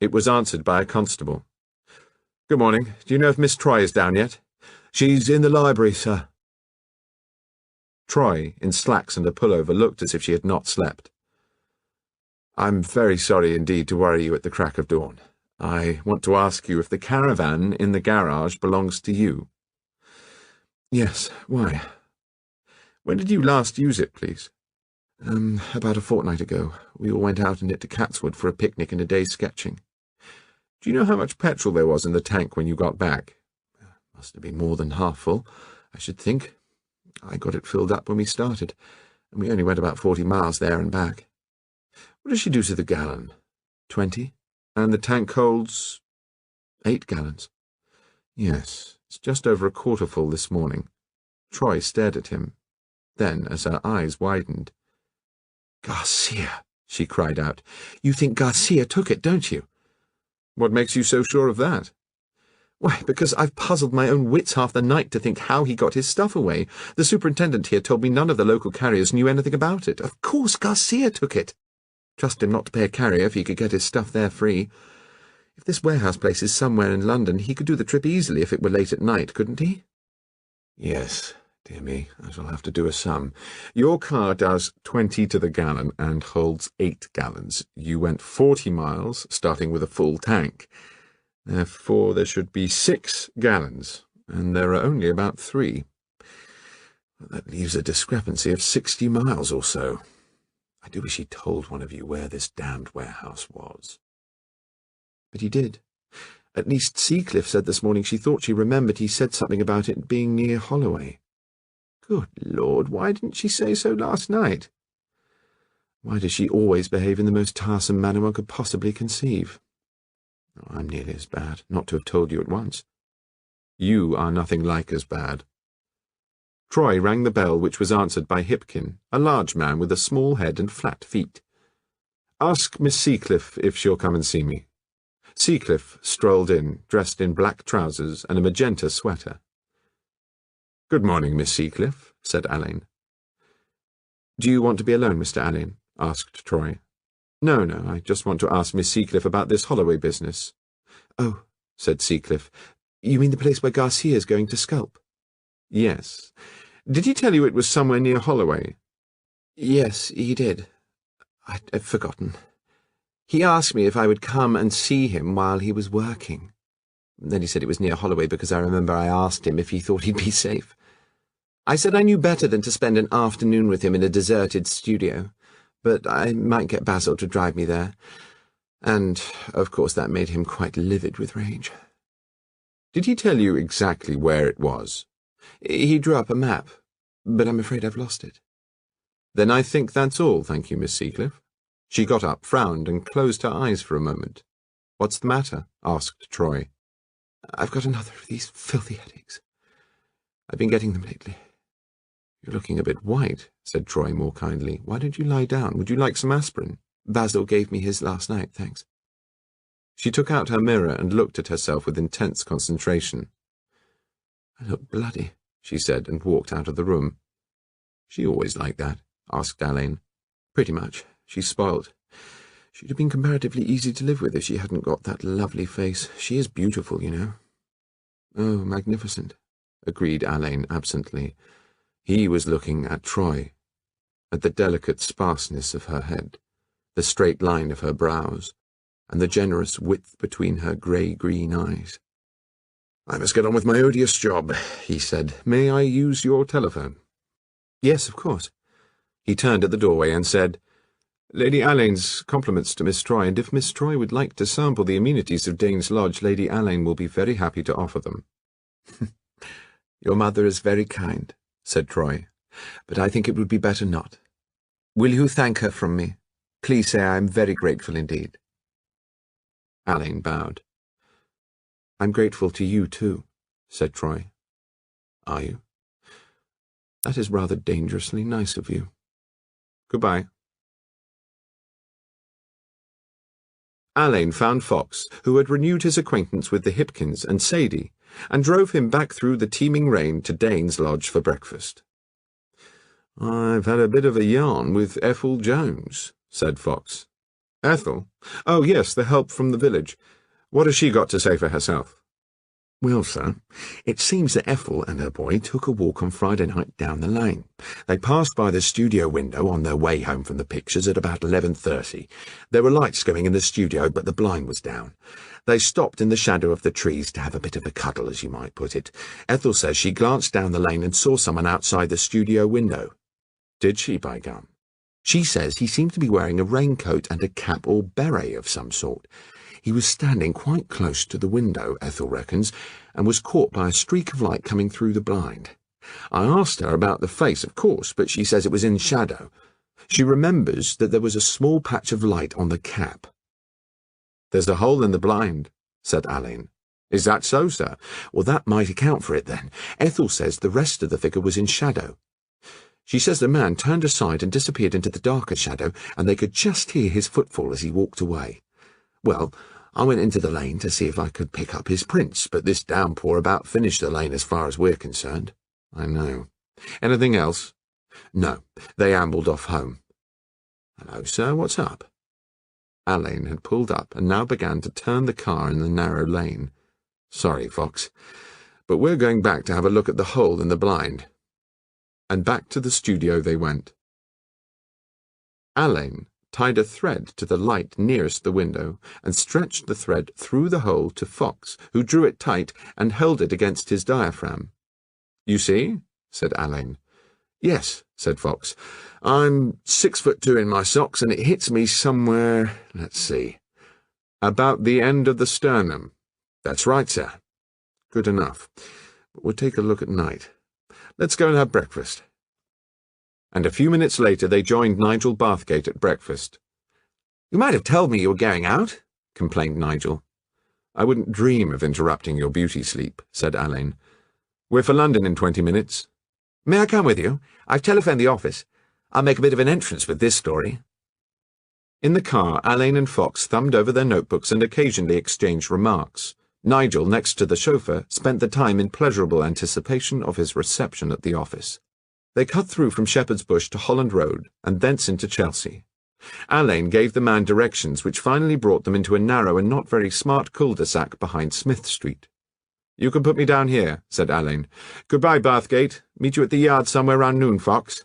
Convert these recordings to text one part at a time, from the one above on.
It was answered by a constable. "Good morning. Do you know if Miss Troy is down yet?" "She's in the library, sir." Troy, in slacks and a pullover, looked as if she had not slept. "I'm very sorry indeed to worry you at the crack of dawn. I want to ask you if the caravan in the garage belongs to you." "Yes, why?" "When did you last use it, please?" About a fortnight ago. We all went out in it to Catswood for a picnic and a day's sketching." "Do you know how much petrol there was in the tank when you got back?" "Must have been more than half full, I should think. I got it filled up when we started, and we only went about 40 miles there and back." "What does she do to the gallon?" 20. "And the tank holds 8 gallons. "Yes, it's just over a quarter full this morning." Troy stared at him. Then, as her eyes widened, "Garcia!" she cried out. "You think Garcia took it, don't you?" "What makes you so sure of that?" "Why, because I've puzzled my own wits half the night to think how he got his stuff away. The superintendent here told me none of the local carriers knew anything about it. Of course Garcia took it. Trust him not to pay a carrier if he could get his stuff there free. If this warehouse place is somewhere in London, he could do the trip easily if it were late at night, couldn't he?" "Yes. Dear me, I shall have to do a sum. Your car does 20 to the gallon and holds 8 gallons. You went 40 miles, starting with a full tank. Therefore there should be 6 gallons, and there are only about 3. That leaves a discrepancy of 60 miles or so. I do wish he'd told one of you where this damned warehouse was." "But he did. At least Seacliff said this morning she thought she remembered he said something about it being near Holloway." "Good Lord, why didn't she say so last night?" "Why does she always behave in the most tiresome manner one could possibly conceive?" "I'm nearly as bad, not to have told you at once." "You are nothing like as bad." Troy rang the bell, which was answered by Hipkin, a large man with a small head and flat feet. "Ask Miss Seacliff if she'll come and see me." Seacliff strolled in, dressed in black trousers and a magenta sweater. "Good morning, Miss Seacliff," said Alain. "Do you want to be alone, Mr. Alain?" asked Troy. No, I just want to ask Miss Seacliff about this Holloway business." "Oh," said Seacliff, "you mean the place where Garcia's going to sculp?" "Yes. Did he tell you it was somewhere near Holloway?" "Yes, he did. I'd forgotten. He asked me if I would come and see him while he was working. Then he said it was near Holloway because I remember I asked him if he thought he'd be safe. I said I knew better than to spend an afternoon with him in a deserted studio, but I might get Basil to drive me there, and, of course, that made him quite livid with rage." "Did he tell you exactly where it was?" "He drew up a map, but I'm afraid I've lost it." "Then I think that's all, thank you, Miss Seacliff." She got up, frowned, and closed her eyes for a moment. "What's the matter?" asked Troy. "I've got another of these filthy headaches. I've been getting them lately." "You're looking a bit white," said Troy more kindly. "Why don't you lie down? Would you like some aspirin?" "Basil gave me his last night, thanks." She took out her mirror and looked at herself with intense concentration. "I look bloody," she said, and walked out of the room. "She always like that?" asked Alain. "Pretty much. She's spoilt. She'd have been comparatively easy to live with if she hadn't got that lovely face. She is beautiful, you know." "Oh, magnificent," agreed Alain absently. He was looking at Troy, at the delicate sparseness of her head, the straight line of her brows, and the generous width between her grey-green eyes. "I must get on with my odious job," he said. "May I use your telephone?" "Yes, of course." He turned at the doorway and said, "Lady Alain's compliments to Miss Troy, and if Miss Troy would like to sample the amenities of Dane's Lodge, Lady Alain will be very happy to offer them." "Your mother is very kind," said Troy, "but I think it would be better not. Will you thank her from me? Please say I am very grateful indeed." Alain bowed. "I'm grateful to you too," said Troy. "Are you? That is rather dangerously nice of you. Goodbye." Alain found Fox, who had renewed his acquaintance with the Hipkins and Sadie, and drove him back through the teeming rain to Dane's Lodge for breakfast. "I've had a bit of a yarn with Ethel Jones," said Fox. Ethel? Oh, yes, the help from the village. What has she got to say for herself? Well, sir, it seems that Ethel and her boy took a walk on Friday night down the lane. They passed by the studio window on their way home from the pictures at about 11:30. There were lights going in the studio, but the blind was down. They stopped in the shadow of the trees to have a bit of a cuddle, as you might put it. Ethel says she glanced down the lane and saw someone outside the studio window. Did she, by gum? She says he seemed to be wearing a raincoat and a cap or beret of some sort. He was standing quite close to the window, Ethel reckons, and was caught by a streak of light coming through the blind. I asked her about the face, of course, but she says it was in shadow. She remembers that there was a small patch of light on the cap. There's a hole in the blind, said Alain. Is that so, sir? Well, that might account for it, then. Ethel says the rest of the figure was in shadow. She says the man turned aside and disappeared into the darker shadow, and they could just hear his footfall as he walked away. Well, I went into the lane to see if I could pick up his prints, but this downpour about finished the lane as far as we're concerned. I know. Anything else? No, they ambled off home. Hello, sir, what's up? Alain had pulled up and now began to turn the car in the narrow lane. Sorry, Fox, but we're going back to have a look at the hole in the blind. And back to the studio they went. Alain tied a thread to the light nearest the window and stretched the thread through the hole to Fox, who drew it tight and held it against his diaphragm. You see? Said Alain. Yes, said Fox. I'm 6'2" in my socks, and it hits me somewhere, let's see, about the end of the sternum. That's right, sir. Good enough. But we'll take a look at night. Let's go and have breakfast. And a few minutes later they joined Nigel Bathgate at breakfast. You might have told me you were going out, complained Nigel. I wouldn't dream of interrupting your beauty sleep, said Alain. We're for London in 20 minutes. May I come with you? I've telephoned the office. I'll make a bit of an entrance with this story. In the car, Alain and Fox thumbed over their notebooks and occasionally exchanged remarks. Nigel, next to the chauffeur, spent the time in pleasurable anticipation of his reception at the office. They cut through from Shepherd's Bush to Holland Road, and thence into Chelsea. Alain gave the man directions which finally brought them into a narrow and not very smart cul-de-sac behind Smith Street. You can put me down here, said Alain. Goodbye, Bathgate. Meet you at the yard somewhere round noon, Fox.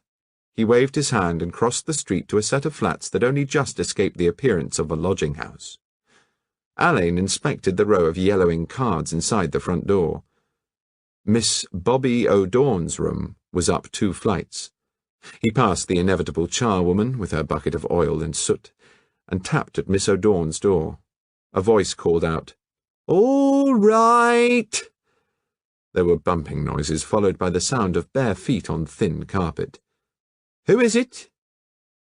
He waved his hand and crossed the street to a set of flats that only just escaped the appearance of a lodging-house. Alain inspected the row of yellowing cards inside the front door. Miss Bobby O'Dawn's room was up 2 flights. He passed the inevitable charwoman with her bucket of oil and soot, and tapped at Miss O'Dawn's door. A voice called out, "All right!" There were bumping noises, followed by the sound of bare feet on thin carpet. "Who is it?"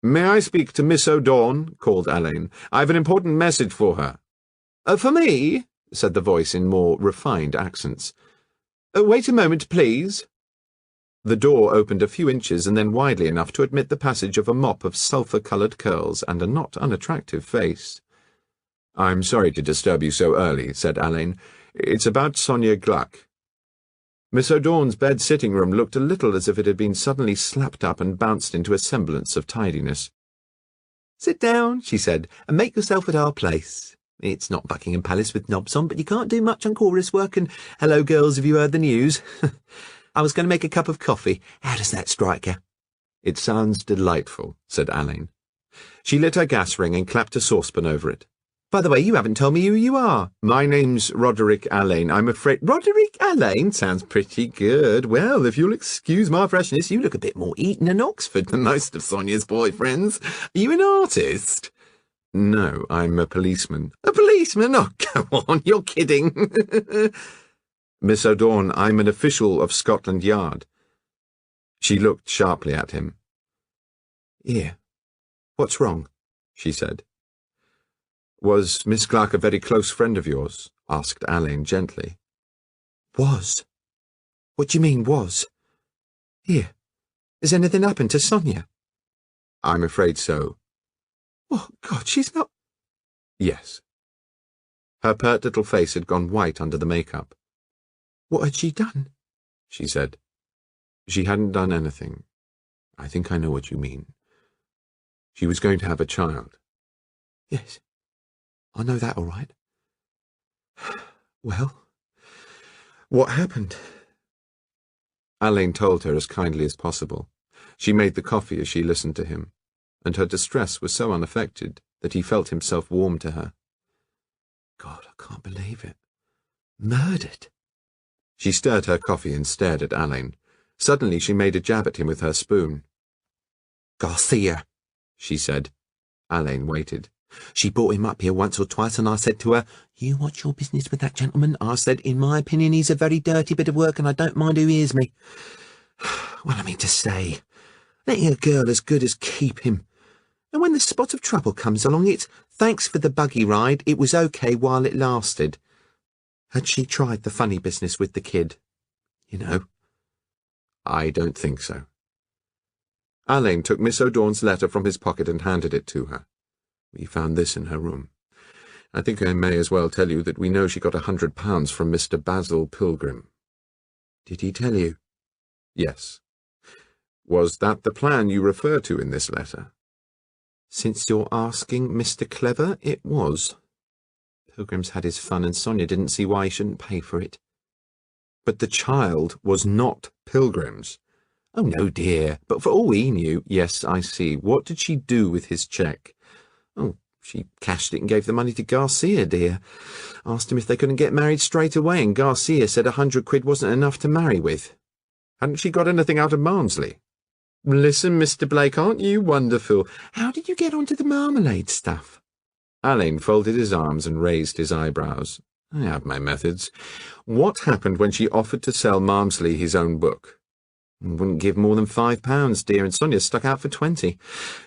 "May I speak to Miss O'Dawn?" called Alain. "I've an important message for her." For me?" said the voice in more refined accents. "Wait a moment, please." The door opened a few inches and then widely enough to admit the passage of a mop of sulphur-coloured curls and a not unattractive face. "I'm sorry to disturb you so early," said Alain. "It's about Sonia Gluck." Miss O'Dawn's bed-sitting room looked a little as if it had been suddenly slapped up and bounced into a semblance of tidiness. "Sit down," she said, "and make yourself at our place. It's not Buckingham Palace with knobs on, but you can't do much on chorus work, and hello, girls, have you heard the news? I was going to make a cup of coffee. How does that strike you?" "It sounds delightful," said Alain. She lit her gas ring and clapped a saucepan over it. "By the way, you haven't told me who you are." "My name's Roderick Alain. I'm afraid—" "Roderick Alain sounds pretty good. Well, if you'll excuse my freshness, you look a bit more Eton and Oxford than most of Sonia's boyfriends. Are you an artist?" "No, I'm a policeman." "A policeman? Oh, go on, you're kidding." "Miss O'Dawn, I'm an official of Scotland Yard." She looked sharply at him. "Here, what's wrong?" she said. "Was Miss Gluck a very close friend of yours?" asked Alain gently. "Was? What do you mean, was? Here, has anything happened to Sonia?" "I'm afraid so." "Oh, God, she's not—" "Yes." Her pert little face had gone white under the makeup. "What had she done?" she said. "She hadn't done anything. I think I know what you mean. She was going to have a child." Yes, I know that all right. Well, what happened? Alain told her as kindly as possible. She made the coffee as she listened to him, and her distress was so unaffected that he felt himself warm to her. God, I can't believe it. Murdered. She stirred her coffee and stared at Alain. Suddenly she made a jab at him with her spoon. Garcia, she said. Alain waited. She brought him up here once or twice, and I said to her, You watch your business with that gentleman. I said, in my opinion, he's a very dirty bit of work, and I don't mind who hears me. Well, I mean to say, letting a girl as good as keep him. And when the spot of trouble comes along, it's thanks for the buggy ride, it was okay while it lasted. Had she tried the funny business with the kid? You know. I don't think so. Alain took Miss O'Dorn's letter from his pocket and handed it to her. We found this in her room. I think I may as well tell you that we know she got £100 from Mr. Basil Pilgrim. Did he tell you? Yes. Was that the plan you refer to in this letter? Since you're asking, Mr. Clever, it was. Pilgrim's had his fun, and Sonia didn't see why he shouldn't pay for it. But the child was not Pilgrim's. Oh, no, dear, but for all he knew, yes, I see. What did she do with his cheque? Oh, she cashed it and gave the money to Garcia, dear. Asked him if they couldn't get married straight away, and Garcia said £100 wasn't enough to marry with. Hadn't she got anything out of Malmsley? Listen, Mr. Blake, aren't you wonderful? How did you get onto the marmalade stuff? Alain folded his arms and raised his eyebrows. I have my methods. What happened when she offered to sell Malmsley his own book? Wouldn't give more than £5, dear, and Sonia stuck out for 20.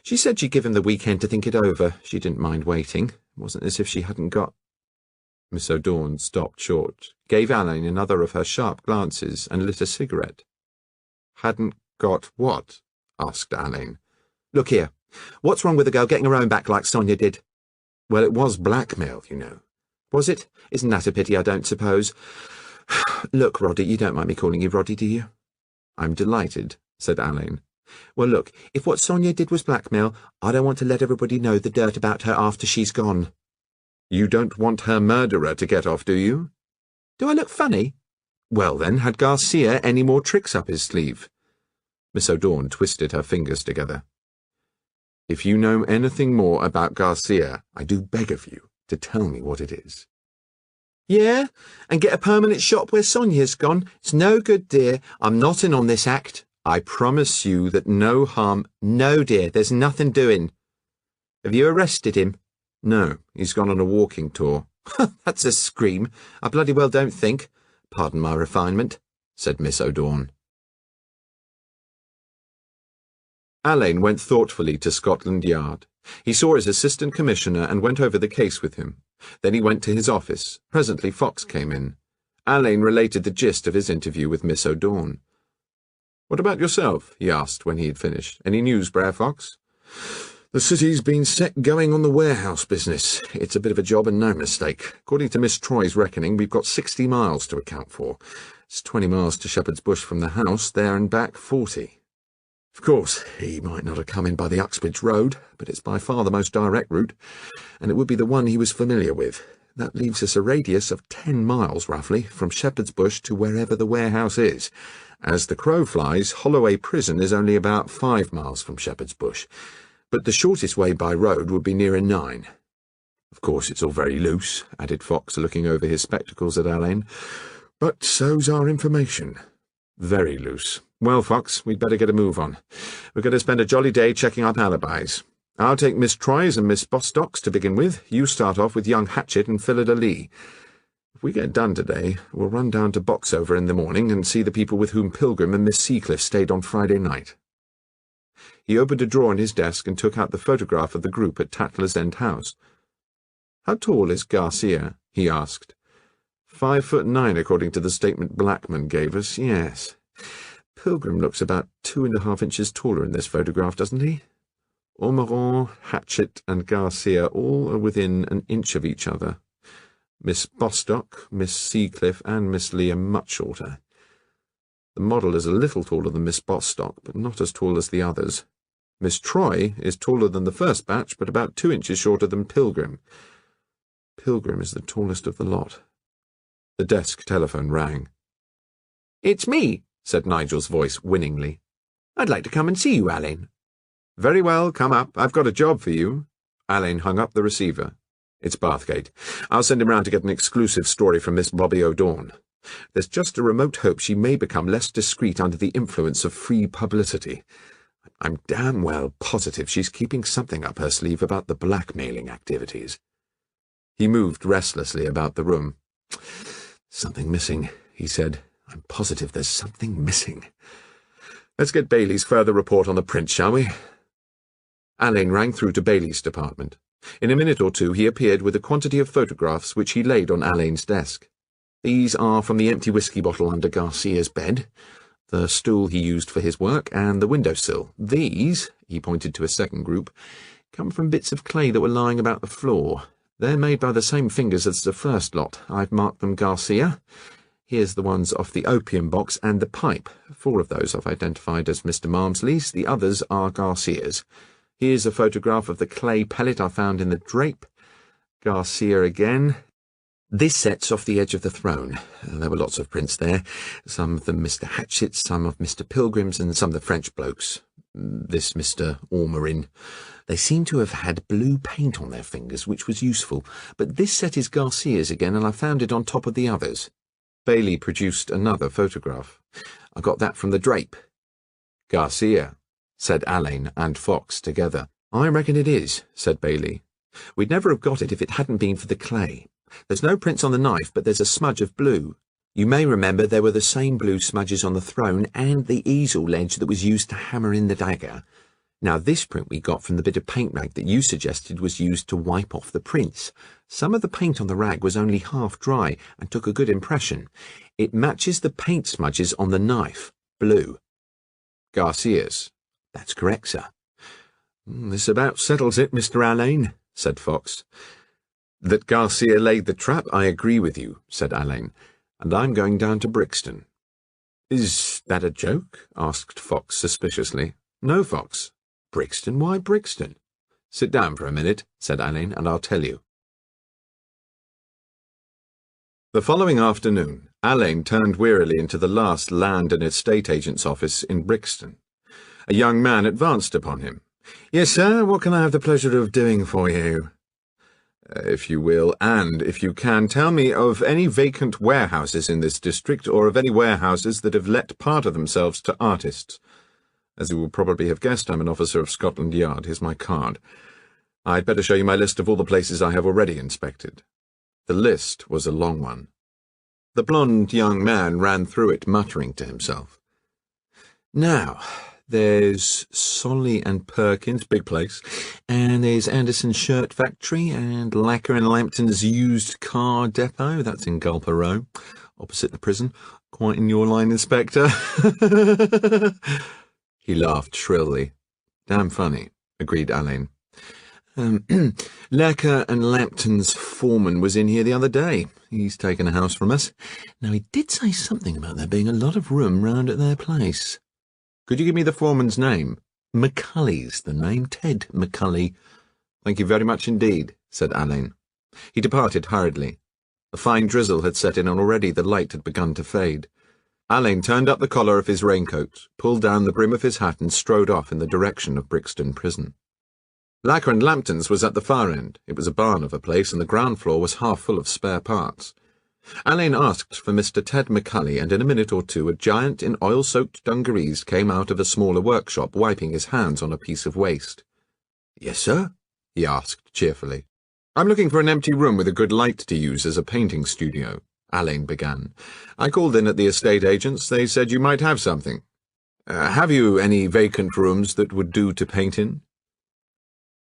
She said she'd give him the weekend to think it over. She didn't mind waiting. It wasn't as if she hadn't got... Miss O'Dorn stopped short, gave Alain another of her sharp glances, and lit a cigarette. Hadn't got what? Asked Alain. Look here. What's wrong with a girl getting her own back like Sonia did? Well, it was blackmail, you know. Was it? Isn't that a pity, I don't suppose? Look, Roddy, you don't mind me calling you Roddy, do you? I'm delighted, said Alain. Well, look, if what Sonia did was blackmail, I don't want to let everybody know the dirt about her after she's gone. You don't want her murderer to get off, do you? Do I look funny? Well, then, had Garcia any more tricks up his sleeve? Miss O'Dorn twisted her fingers together. If you know anything more about Garcia, I do beg of you to tell me what it is. Yeah, and get a permanent shop where Sonia's gone. It's no good, dear. I'm not in on this act. I promise you that no harm... No, dear, there's nothing doing. Have you arrested him? No, he's gone on a walking tour. That's a scream. I bloody well don't think. Pardon my refinement, said Miss O'Dorn. Alain went thoughtfully to Scotland Yard. He saw his assistant commissioner and went over the case with him. Then he went to his office. Presently Fox came in. Alain related the gist of his interview with Miss O'Dorn. What about yourself? He asked when he had finished. Any news, Brer Fox? The city's been set going on the warehouse business. It's a bit of a job and no mistake. According to Miss Troy's reckoning, we've got 60 miles to account for. It's 20 miles to Shepherd's Bush from the house, there and back 40. Of course, he might not have come in by the Uxbridge Road, but it's by far the most direct route, and it would be the one he was familiar with. That leaves us a radius of 10 miles, roughly, from Shepherd's Bush to wherever the warehouse is. As the crow flies, Holloway Prison is only about 5 miles from Shepherd's Bush, but the shortest way by road would be nearer 9. Of course, it's all very loose, added Fox, looking over his spectacles at Alain, but so's our information. Very loose. Well, Fox, we'd better get a move on. We're going to spend a jolly day checking up alibis. I'll take Miss Troy's and Miss Bostock's to begin with. You start off with young Hatchett and Phillida Lee. If we get done today, we'll run down to Boxover in the morning and see the people with whom Pilgrim and Miss Seacliff stayed on Friday night. He opened a drawer in his desk and took out the photograph of the group at Tatler's End House. How tall is Garcia? He asked. 5'9", according to the statement Blackman gave us, yes. Pilgrim looks about 2.5 inches taller in this photograph, doesn't he? Ormeron, Hatchett, and Garcia all are within an inch of each other. Miss Bostock, Miss Seacliff, and Miss Lee are much shorter. The model is a little taller than Miss Bostock, but not as tall as the others. Miss Troy is taller than the first batch, but about 2 inches shorter than Pilgrim. Pilgrim is the tallest of the lot. The desk telephone rang. "It's me," said Nigel's voice winningly. "I'd like to come and see you, Alain." Very well, come up. I've got a job for you. Alain hung up the receiver. It's Bathgate. I'll send him round to get an exclusive story from Miss Bobby O'Dawn. There's just a remote hope she may become less discreet under the influence of free publicity. I'm damn well positive she's keeping something up her sleeve about the blackmailing activities. He moved restlessly about the room. Something missing, he said. I'm positive there's something missing. Let's get Bailey's further report on the print, shall we? Alain rang through to Bailey's department. In a minute or two he appeared with a quantity of photographs which he laid on Alain's desk. These are from the empty whisky bottle under Garcia's bed, the stool he used for his work, and the windowsill. These, he pointed to a second group, come from bits of clay that were lying about the floor. They're made by the same fingers as the first lot. I've marked them Garcia. Here's the ones off the opium box and the pipe. 4 of those I've identified as Mr. Malmsley's. The others are Garcia's. Here's a photograph of the clay pellet I found in the drape. Garcia again. This set's off the edge of the throne. There were lots of prints there. Some of them Mr. Hatchett's, some of Mr. Pilgrim's, and some of the French blokes. This Mr. Ormerin. They seem to have had blue paint on their fingers, which was useful. But this set is Garcia's again, and I found it on top of the others. Bailey produced another photograph. I got that from the drape. Garcia, said Alain and Fox together. I reckon it is, said Bailey. We'd never have got it if it hadn't been for the clay. There's no prints on the knife, but there's a smudge of blue. You may remember there were the same blue smudges on the throne and the easel ledge that was used to hammer in the dagger. Now this print we got from the bit of paint rag that you suggested was used to wipe off the prints. Some of the paint on the rag was only half dry and took a good impression. It matches the paint smudges on the knife, blue. Garcia's. That's correct, sir. This about settles it, Mr. Alain, said Fox. That Garcia laid the trap, I agree with you, said Alain, and I'm going down to Brixton. Is that a joke? Asked Fox suspiciously. No, Fox. Brixton? Why Brixton? Sit down for a minute, said Alain, and I'll tell you. The following afternoon, Alain turned wearily into the last land and estate agent's office in Brixton. A young man advanced upon him. Yes, sir, what can I have the pleasure of doing for you? If you will, and if you can, tell me of any vacant warehouses in this district, or of any warehouses that have let part of themselves to artists. As you will probably have guessed, I'm an officer of Scotland Yard. Here's my card. I'd better show you my list of all the places I have already inspected. The list was a long one. The blond young man ran through it, muttering to himself. Now, there's Solly and Perkins, big place, and there's Anderson's Shirt Factory, and Lacker and Lampton's Used Car Depot, that's in Gulper Row, opposite the prison. Quite in your line, Inspector. He laughed shrilly. Damn funny, agreed Alain. Lacker and Lampton's foreman was in here the other day. He's taken a house from us. Now, he did say something about there being a lot of room round at their place. Could you give me the foreman's name? Macaulay's the name, Ted Macaulay. Thank you very much indeed, said Alain. He departed hurriedly. A fine drizzle had set in, and already the light had begun to fade. Alain turned up the collar of his raincoat, pulled down the brim of his hat, and strode off in the direction of Brixton Prison. Lacker and Lampton's was at the far end. It was a barn of a place, and the ground floor was half full of spare parts. Alain asked for Mr. Ted Macaulay, and in a minute or two a giant in oil-soaked dungarees came out of a smaller workshop, wiping his hands on a piece of waste. Yes, sir? He asked cheerfully. I'm looking for an empty room with a good light to use as a painting studio, Alain began. I called in at the estate agents. They said you might have something. Have you any vacant rooms that would do to paint in?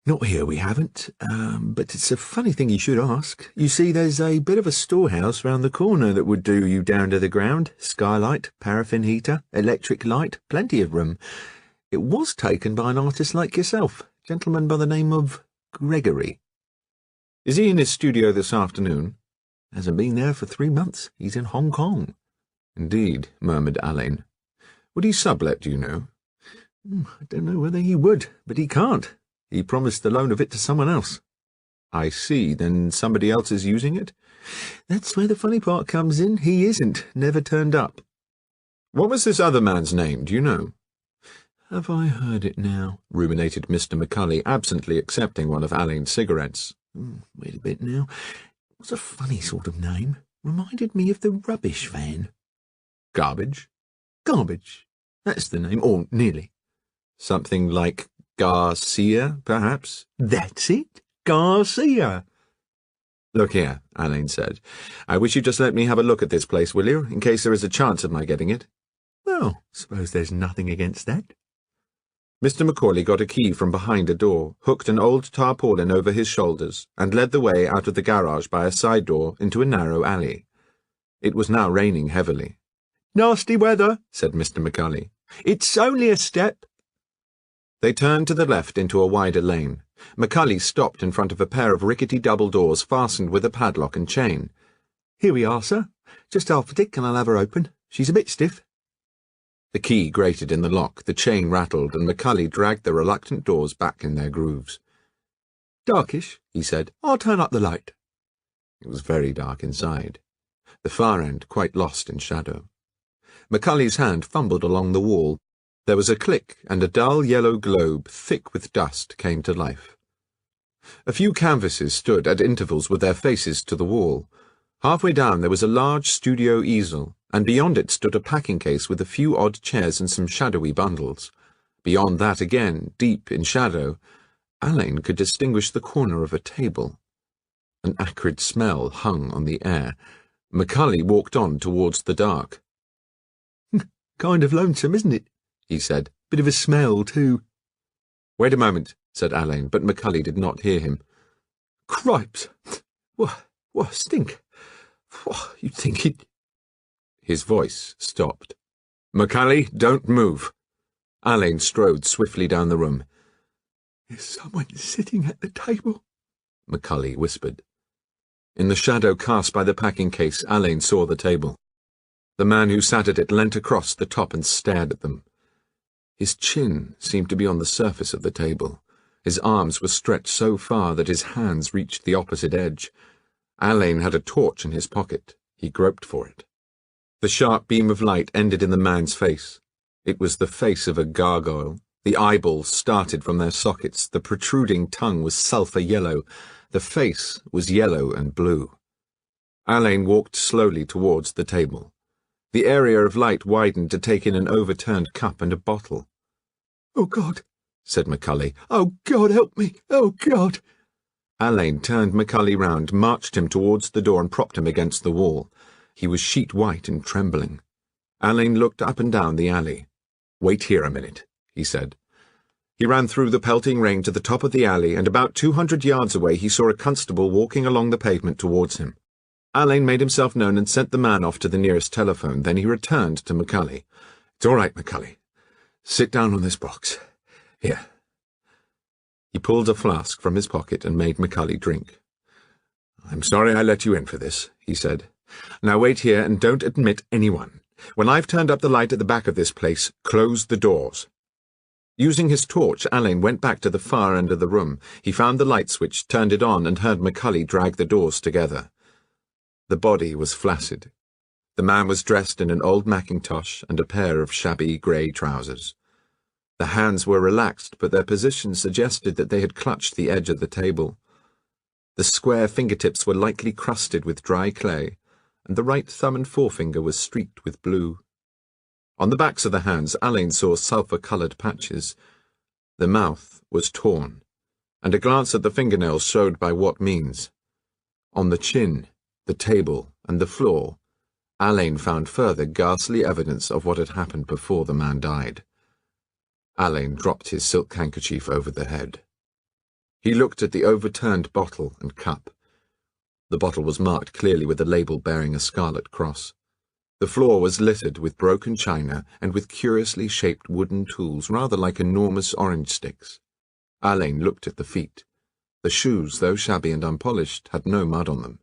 Not here, we haven't, but it's a funny thing you should ask. You see, there's a bit of a storehouse round the corner that would do you down to the ground. Skylight, paraffin heater, electric light, plenty of room. It was taken by an artist like yourself, a gentleman by the name of Gregory. Is he in his studio this afternoon? Hasn't been there for 3 months. He's in Hong Kong. Indeed, murmured Alain. Would he sublet, do you know? I don't know whether he would, but he can't. He promised the loan of it to someone else. I see. Then somebody else is using it? That's where the funny part comes in. He isn't. Never turned up. What was this other man's name, do you know? Have I heard it now? Ruminated Mr. McCulley, absently accepting one of Alain's cigarettes. Wait a bit now. It was a funny sort of name. Reminded me of the rubbish van. Garbage? Garbage. That's the name, or nearly. Something like Garcia, perhaps? That's it. Garcia. Look here, Alain said. I wish you'd just let me have a look at this place, will you, in case there is a chance of my getting it? Well, suppose there's nothing against that. Mr. Macaulay got a key from behind a door, hooked an old tarpaulin over his shoulders, and led the way out of the garage by a side door into a narrow alley. It was now raining heavily. Nasty weather, said Mr. Macaulay. It's only a step. They turned to the left into a wider lane. Macaulay stopped in front of a pair of rickety double doors fastened with a padlock and chain. Here we are, sir. Just half a tick and I'll have her open. She's a bit stiff. The key grated in the lock, the chain rattled, and Macaulay dragged the reluctant doors back in their grooves. Darkish, he said. I'll turn up the light. It was very dark inside, the far end quite lost in shadow. Macaulay's hand fumbled along the wall. There was a click, and a dull yellow globe, thick with dust, came to life. A few canvases stood at intervals with their faces to the wall. Halfway down there was a large studio easel, and beyond it stood a packing case with a few odd chairs and some shadowy bundles. Beyond that again, deep in shadow, Alain could distinguish the corner of a table. An acrid smell hung on the air. Macaulay walked on towards the dark. Kind of lonesome, isn't it? He said. Bit of a smell, too. Wait a moment, said Alain, but Macaulay did not hear him. Cripes! What stink! You'd think it... His voice stopped. Macaulay, don't move. Alain strode swiftly down the room. There's someone sitting at the table, Macaulay whispered. In the shadow cast by the packing case, Alain saw the table. The man who sat at it leant across the top and stared at them. His chin seemed to be on the surface of the table. His arms were stretched so far that his hands reached the opposite edge. Alain had a torch in his pocket. He groped for it. The sharp beam of light ended in the man's face. It was the face of a gargoyle. The eyeballs started from their sockets. The protruding tongue was sulphur yellow. The face was yellow and blue. Alain walked slowly towards the table. The area of light widened to take in an overturned cup and a bottle. "Oh, God," said Macaulay. "Oh, God, help me! Oh, God!" Alain turned Macaulay round, marched him towards the door and propped him against the wall. He was sheet white and trembling. Alain looked up and down the alley. "Wait here a minute," he said. He ran through the pelting rain to the top of the alley, and about 200 yards away he saw a constable walking along the pavement towards him. Alain made himself known and sent the man off to the nearest telephone. Then he returned to Macaulay. "It's all right, Macaulay. Sit down on this box. Here." He pulled a flask from his pocket and made Macaulay drink. "I'm sorry I let you in for this," he said. "Now wait here and don't admit anyone. When I've turned up the light at the back of this place, close the doors." Using his torch, Alain went back to the far end of the room. He found the light switch, turned it on, and heard Macaulay drag the doors together. The body was flaccid. The man was dressed in an old mackintosh and a pair of shabby grey trousers. The hands were relaxed, but their position suggested that they had clutched the edge of the table. The square fingertips were lightly crusted with dry clay, and the right thumb and forefinger was streaked with blue. On the backs of the hands, Alain saw sulphur-coloured patches. The mouth was torn, and a glance at the fingernails showed by what means. On the chin, the table, and the floor, Alain found further ghastly evidence of what had happened before the man died. Alain dropped his silk handkerchief over the head. He looked at the overturned bottle and cup. The bottle was marked clearly with a label bearing a scarlet cross. The floor was littered with broken china and with curiously shaped wooden tools, rather like enormous orange sticks. Alain looked at the feet. The shoes, though shabby and unpolished, had no mud on them.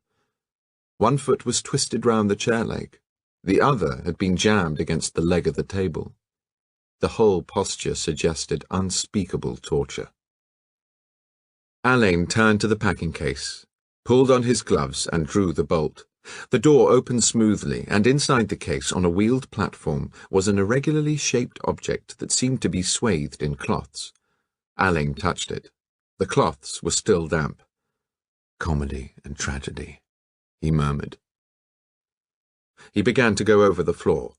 One foot was twisted round the chair leg. The other had been jammed against the leg of the table. The whole posture suggested unspeakable torture. Alain turned to the packing case, pulled on his gloves and drew the bolt. The door opened smoothly, and inside the case, on a wheeled platform, was an irregularly shaped object that seemed to be swathed in cloths. Alain touched it. The cloths were still damp. "Comedy and tragedy," he murmured. He began to go over the floor.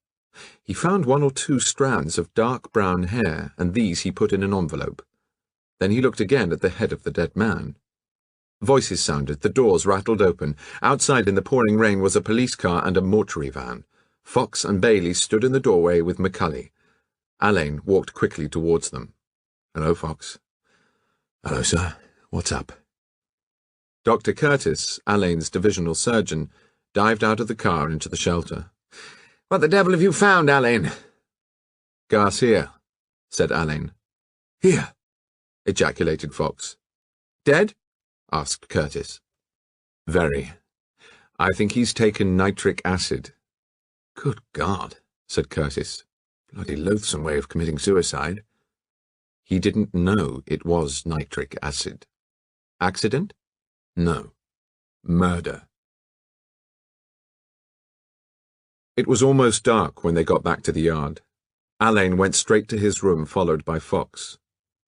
He found 1 or 2 strands of dark brown hair, and these he put in an envelope. Then he looked again at the head of the dead man. Voices sounded, the doors rattled open. Outside in the pouring rain was a police car and a mortuary van. Fox and Bailey stood in the doorway with Macaulay. Alain walked quickly towards them. "Hello, Fox." "Hello, sir. What's up?" Dr. Curtis, Alain's divisional surgeon, dived out of the car into the shelter. "What the devil have you found, Alain?" "Garcia," said Alain. "Here," ejaculated Fox. "Dead?" asked Curtis. "Very. I think he's taken nitric acid." "Good God," said Curtis. "Bloody loathsome way of committing suicide." He didn't know it was nitric acid. Accident? No. Murder. It was almost dark when they got back to the yard. Alain went straight to his room, followed by Fox.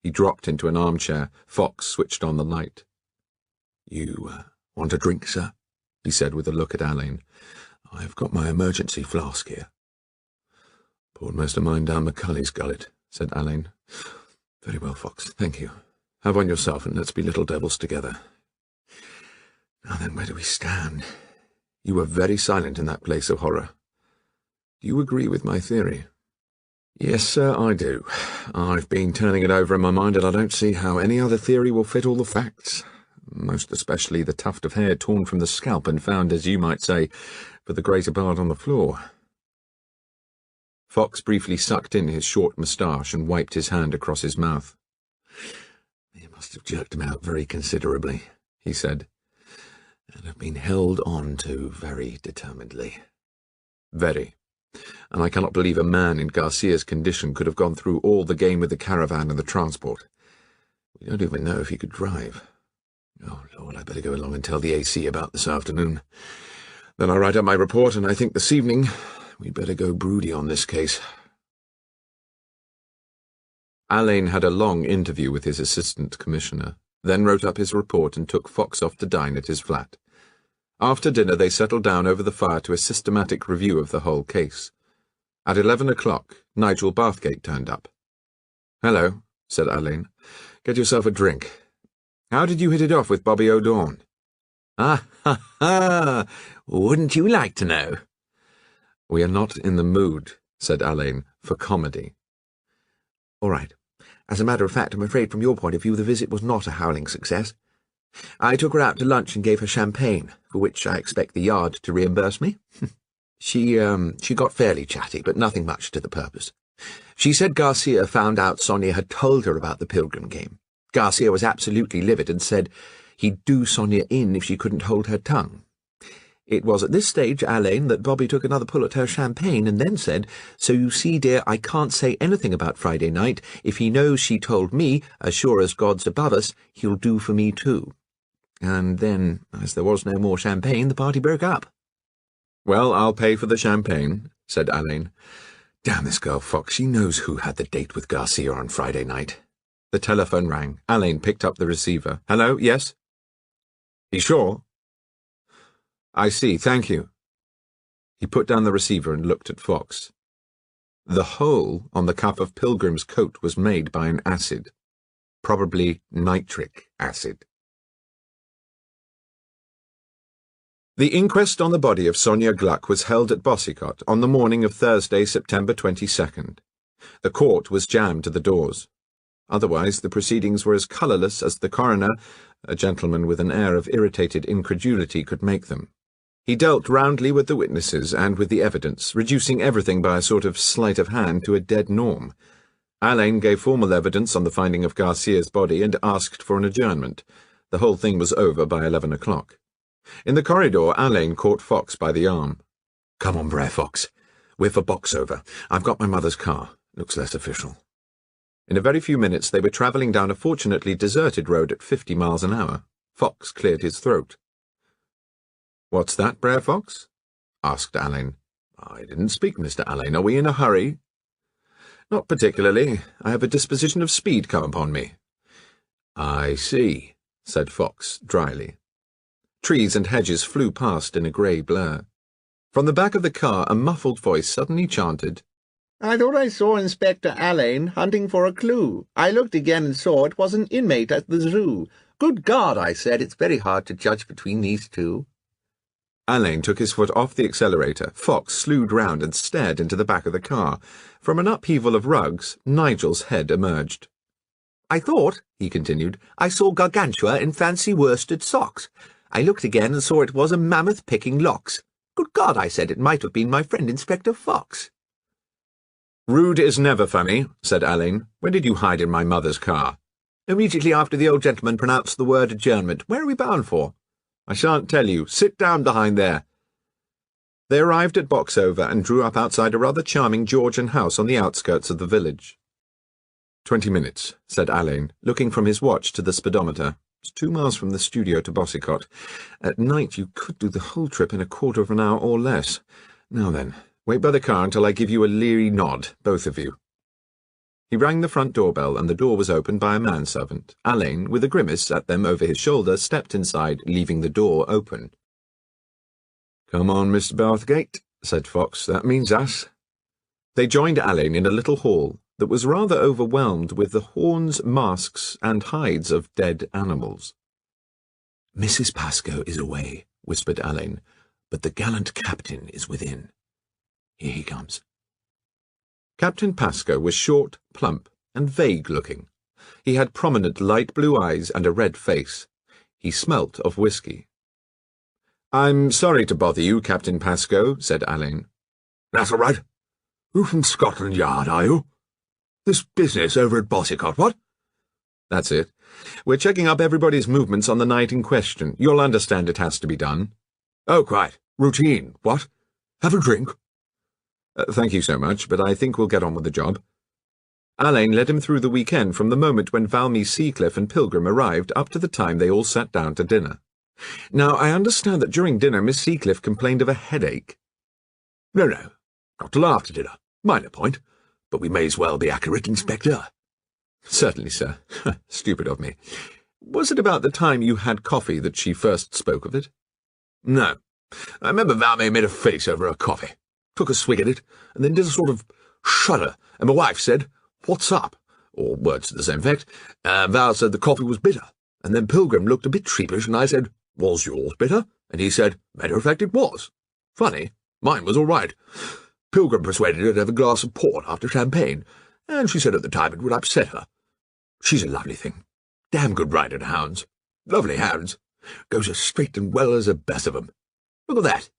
He dropped into an armchair. Fox switched on the light. "You want a drink, sir?" he said with a look at Alain. "I've got my emergency flask here." "Poured most of mine down Macaulay's gullet," said Alain. "Very well, Fox, thank you. Have one yourself, and let's be little devils together. Now then, where do we stand? You were very silent in that place of horror. Do you agree with my theory?" "Yes, sir, I do. I've been turning it over in my mind, and I don't see how any other theory will fit all the facts, most especially the tuft of hair torn from the scalp and found, as you might say, for the greater part on the floor." Fox briefly sucked in his short moustache and wiped his hand across his mouth. "You must have jerked him out very considerably," he said, "and have been held on to very determinedly." "Very. And I cannot believe a man in Garcia's condition could have gone through all the game with the caravan and the transport. We don't even know if he could drive. Oh, Lord, I better go along and tell the AC about this afternoon. Then I'll write up my report, and I think this evening we'd better go broody on this case." Alain had a long interview with his assistant commissioner, then wrote up his report and took Fox off to dine at his flat. After dinner they settled down over the fire to a systematic review of the whole case. At 11 o'clock, Nigel Bathgate turned up. "Hello," said Alain. "Get yourself a drink. How did you hit it off with Bobby O'Dawn?" "Ah, ha, ha! Wouldn't you like to know?" "We are not in the mood," said Alain, "for comedy." "All right. As a matter of fact, I'm afraid from your point of view the visit was not a howling success. I took her out to lunch and gave her champagne, for which I expect the yard to reimburse me. She got fairly chatty, but nothing much to the purpose. She said Garcia found out Sonia had told her about the Pilgrim game. Garcia was absolutely livid and said he'd do Sonia in if she couldn't hold her tongue. It was at this stage, Alain, that Bobby took another pull at her champagne and then said, 'So you see, dear, I can't say anything about Friday night. If he knows she told me, as sure as God's above us, he'll do for me too.' And then, as there was no more champagne, the party broke up." "Well, I'll pay for the champagne," said Alain. "Damn this girl, Fox. She knows who had the date with Garcia on Friday night." The telephone rang. Alain picked up the receiver. "Hello, yes?" "You sure?" "I see, thank you." He put down the receiver and looked at Fox. The hole on the cuff of Pilgrim's coat was made by an acid, probably nitric acid. The inquest on the body of Sonia Gluck was held at Bossicott on the morning of Thursday, September 22nd. The court was jammed to the doors. Otherwise, the proceedings were as colourless as the coroner, a gentleman with an air of irritated incredulity, could make them. He dealt roundly with the witnesses and with the evidence, reducing everything by a sort of sleight of hand to a dead norm. Alain gave formal evidence on the finding of Garcia's body and asked for an adjournment. The whole thing was over by 11 o'clock. In the corridor, Alain caught Fox by the arm. "Come on, Brer Fox. We're for Boxover. I've got my mother's car. Looks less official. In a very few minutes they were travelling down a fortunately deserted road at 50 miles an hour. Fox cleared his throat. "What's that, Brer Fox?" asked Alain. "I didn't speak, Mr. Alain. Are we in a hurry?" "Not particularly. I have a disposition of speed come upon me." "I see," said Fox dryly. Trees and hedges flew past in a grey blur. From the back of the car a muffled voice suddenly chanted, "I thought I saw Inspector Alain hunting for a clue. I looked again and saw it was an inmate at the zoo. Good God, I said, it's very hard to judge between these two." Alain took his foot off the accelerator. Fox slewed round and stared into the back of the car. From an upheaval of rugs, Nigel's head emerged. "I thought," he continued, "I saw Gargantua in fancy worsted socks. I looked again and saw it was a mammoth picking locks. Good God, I said, it might have been my friend Inspector Fox." "Rude is never funny," said Alain. "When did you hide in my mother's car?" "Immediately after the old gentleman pronounced the word adjournment. Where are we bound for?" "I shan't tell you. Sit down behind there." They arrived at Boxover and drew up outside a rather charming Georgian house on the outskirts of the village. 20 minutes, said Alain, looking from his watch to the speedometer. It's 2 miles from the studio to Bossicott. At night you could do the whole trip in a quarter of an hour or less. Now then, wait by the car until I give you a leery nod, both of you. He rang the front doorbell, and the door was opened by a manservant. Alain, with a grimace at them over his shoulder, stepped inside, leaving the door open. "Come on, Mr. Bathgate," said Fox. "That means us." They joined Alain in a little hall that was rather overwhelmed with the horns, masks, and hides of dead animals. "Mrs. Pascoe is away," whispered Alain, "but the gallant captain is within. Here he comes." Captain Pascoe was short, plump, and vague-looking. He had prominent light blue eyes and a red face. He smelt of whisky. "I'm sorry to bother you, Captain Pascoe," said Alain. "That's all right. You from Scotland Yard, are you? This business over at Bossicott, what?" "That's it. We're checking up everybody's movements on the night in question. You'll understand it has to be done." "Oh, quite. Routine, what? Have a drink?" Thank you so much, but I think we'll get on with the job." Alain led him through the weekend from the moment when Valmy Seacliff and Pilgrim arrived up to the time they all sat down to dinner. Now, I understand that during dinner Miss Seacliff complained of a headache. No, not till after dinner. Minor point, but we may as well be accurate, Inspector." "Certainly, sir. Stupid of me. Was it about the time you had coffee that she first spoke of it?" "No. I remember Valmy made a face over her coffee, took a swig at it, and then did a sort of shudder, and my wife said, 'What's up?' or words to the same effect. Val said the coffee was bitter, and then Pilgrim looked a bit sheepish, and I said, 'Was yours bitter?' And he said, 'Matter of fact, it was. Funny, mine was all right.' Pilgrim persuaded her to have a glass of port after champagne, and she said at the time it would upset her. She's a lovely thing. Damn good rider to hounds. Lovely hounds. Goes as straight and well as the best of 'em. Look at that."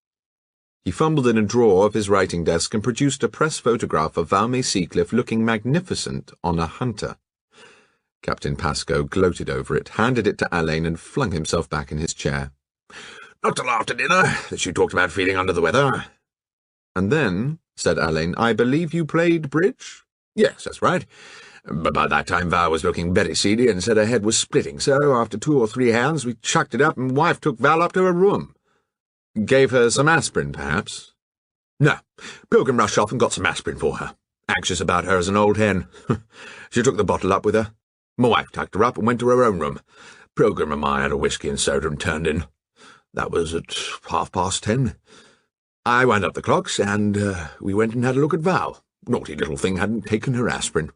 He fumbled in a drawer of his writing desk and produced a press photograph of Valmy Seacliff looking magnificent on a hunter. Captain Pascoe gloated over it, handed it to Alain, and flung himself back in his chair. "Not till after dinner that she talked about feeling under the weather." "And then," said Alain, "I believe you played bridge?" "Yes, that's right. But by that time Val was looking very seedy and said her head was splitting, so after 2 or 3 hands we chucked it up and wife took Val up to her room." "Gave her some aspirin, perhaps?" "No. Pilgrim rushed off and got some aspirin for her. Anxious about her as an old hen. She took the bottle up with her. My wife tucked her up and went to her own room. Pilgrim and I had a whisky and soda and turned in. That was at 10:30. I wound up the clocks, and we went and had a look at Val. Naughty little thing hadn't taken her aspirin.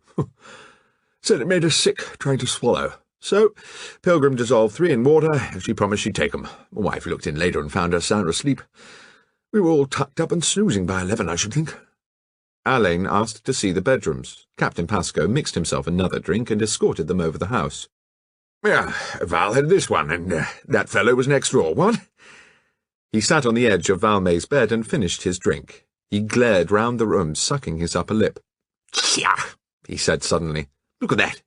Said it made her sick trying to swallow. So Pilgrim dissolved 3 in water, and she promised she'd take 'em. My wife looked in later and found her sound asleep. We were all tucked up and snoozing by 11, I should think." Alain asked to see the bedrooms. Captain Pascoe mixed himself another drink and escorted them over the house. "Yeah, Val had this one, and that fellow was next door, what?" He sat on the edge of Valmay's bed and finished his drink. He glared round the room, sucking his upper lip. "Tja," he said suddenly. "Look at that.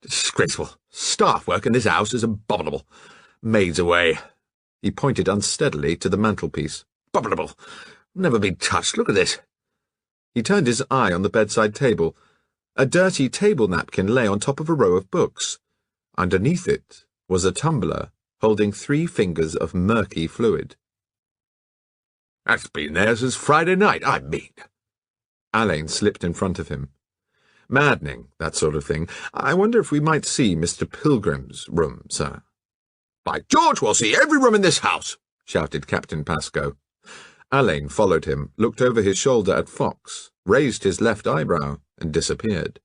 Disgraceful. Staff work in this house is abominable. Maids away." He pointed unsteadily to the mantelpiece. "Abominable. Never been touched. Look at this." He turned his eye on the bedside table. A dirty table napkin lay on top of a row of books. Underneath it was a tumbler holding 3 fingers of murky fluid. That's been there since Friday night, I mean. Alain slipped in front of him. Maddening, that sort of thing. I wonder if we might see Mr. Pilgrim's room, sir. By George, we'll see every room in this house, shouted Captain Pascoe. Alain followed him, looked over his shoulder at Fox, raised his left eyebrow, and disappeared.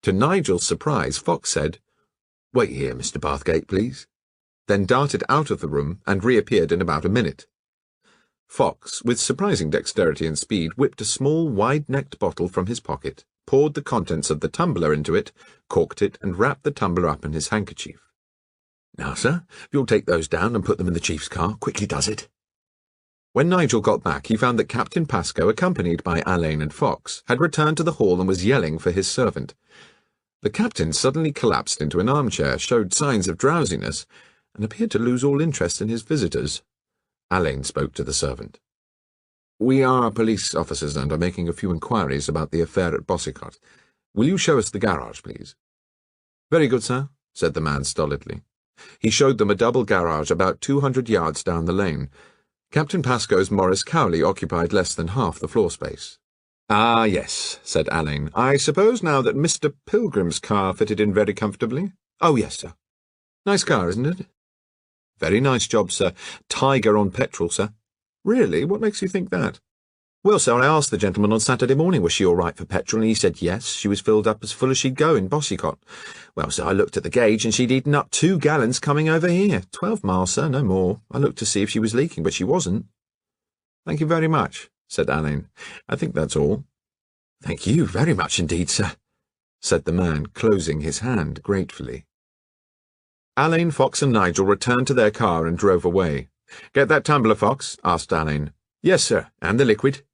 To Nigel's surprise, Fox said, "Wait here, Mr. Bathgate, please," then darted out of the room and reappeared in about a minute. Fox, with surprising dexterity and speed, whipped a small, wide-necked bottle from his pocket, poured the contents of the tumbler into it, corked it, and wrapped the tumbler up in his handkerchief. "Now, sir, if you'll take those down and put them in the chief's car, quickly does it." When Nigel got back, he found that Captain Pascoe, accompanied by Alain and Fox, had returned to the hall and was yelling for his servant. The captain suddenly collapsed into an armchair, showed signs of drowsiness, and appeared to lose all interest in his visitors. Alain spoke to the servant. "We are police officers and are making a few inquiries about the affair at Bossicott. Will you show us the garage, please?" "Very good, sir," said the man stolidly. He showed them a double garage about 200 yards down the lane. Captain Pascoe's Morris Cowley occupied less than half the floor space. "Ah, yes," said Alain. "I suppose now that Mr. Pilgrim's car fitted in very comfortably?" "Oh, yes, sir." "Nice car, isn't it?" "Very nice job, sir. Tiger on petrol, sir." "Really? What makes you think that?" "Well, sir, I asked the gentleman on Saturday morning was she all right for petrol, and he said yes, she was filled up as full as she'd go in Bossicott. Well, sir, I looked at the gauge, and she'd eaten up 2 gallons coming over here. 12 miles, sir, no more. I looked to see if she was leaking, but she wasn't." "Thank you very much," said Alain. "I think that's all." "Thank you very much indeed, sir," said the man, closing his hand gratefully. Alain, Fox, and Nigel returned to their car and drove away. "Get that tumbler, Fox?" asked Alain. "Yes, sir, and the liquid.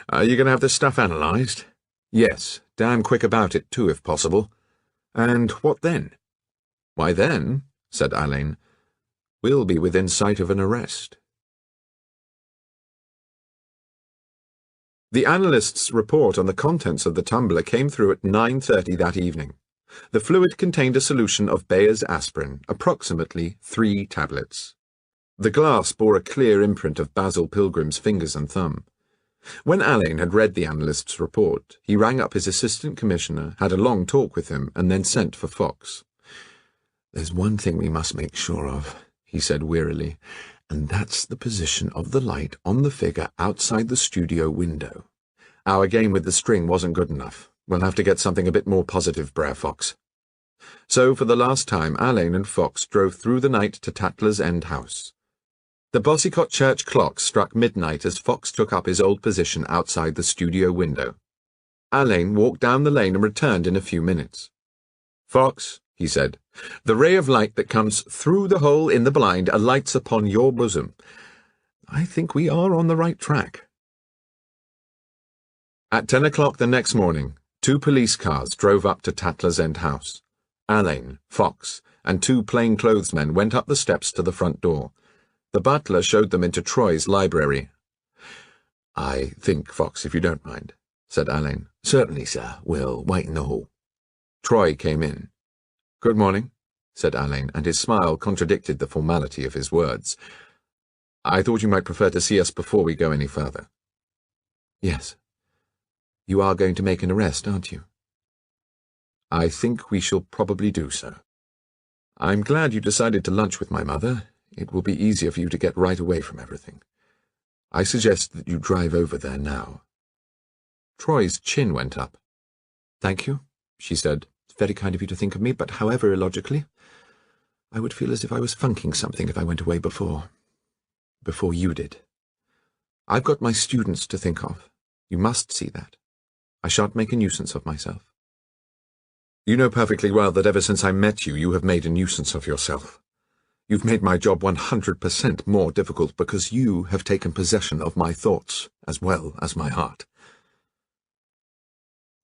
Are you going to have the stuff analysed?" "Yes, damn quick about it, too, if possible." "And what then?" "Why then," said Alain, "we'll be within sight of an arrest." The analyst's report on the contents of the tumbler came through at 9:30 that evening. The fluid contained a solution of Bayer's aspirin, approximately 3 tablets. The glass bore a clear imprint of Basil Pilgrim's fingers and thumb. When Alain had read the analyst's report, he rang up his assistant commissioner, had a long talk with him, and then sent for Fox. "There's one thing we must make sure of," he said wearily, "and that's the position of the light on the figure outside the studio window. Our game with the string wasn't good enough. We'll have to get something a bit more positive, Brer Fox." So, for the last time, Alain and Fox drove through the night to Tatler's End House. The Bossicott church clock struck midnight as Fox took up his old position outside the studio window. Alain walked down the lane and returned in a few minutes. "Fox," he said, "the ray of light that comes through the hole in the blind alights upon your bosom. I think we are on the right track." At 10 o'clock the next morning, 2 police cars drove up to Tatler's End House. Alain, Fox, and 2 plainclothesmen went up the steps to the front door. The butler showed them into Troy's library. "I think, Fox, if you don't mind," said Alain. "Certainly, sir. We'll wait in the hall." Troy came in. "Good morning," said Alain, and his smile contradicted the formality of his words. "I thought you might prefer to see us before we go any further." "Yes. You are going to make an arrest, aren't you?" "I think we shall probably do so. I'm glad you decided to lunch with my mother. It will be easier for you to get right away from everything. I suggest that you drive over there now." Troy's chin went up. "Thank you," she said. "It's very kind of you to think of me, but however illogically, I would feel as if I was funking something if I went away before you did. I've got my students to think of. You must see that. I shan't make a nuisance of myself." "You know perfectly well that ever since I met you, you have made a nuisance of yourself. You've made my job 100% more difficult because you have taken possession of my thoughts as well as my heart.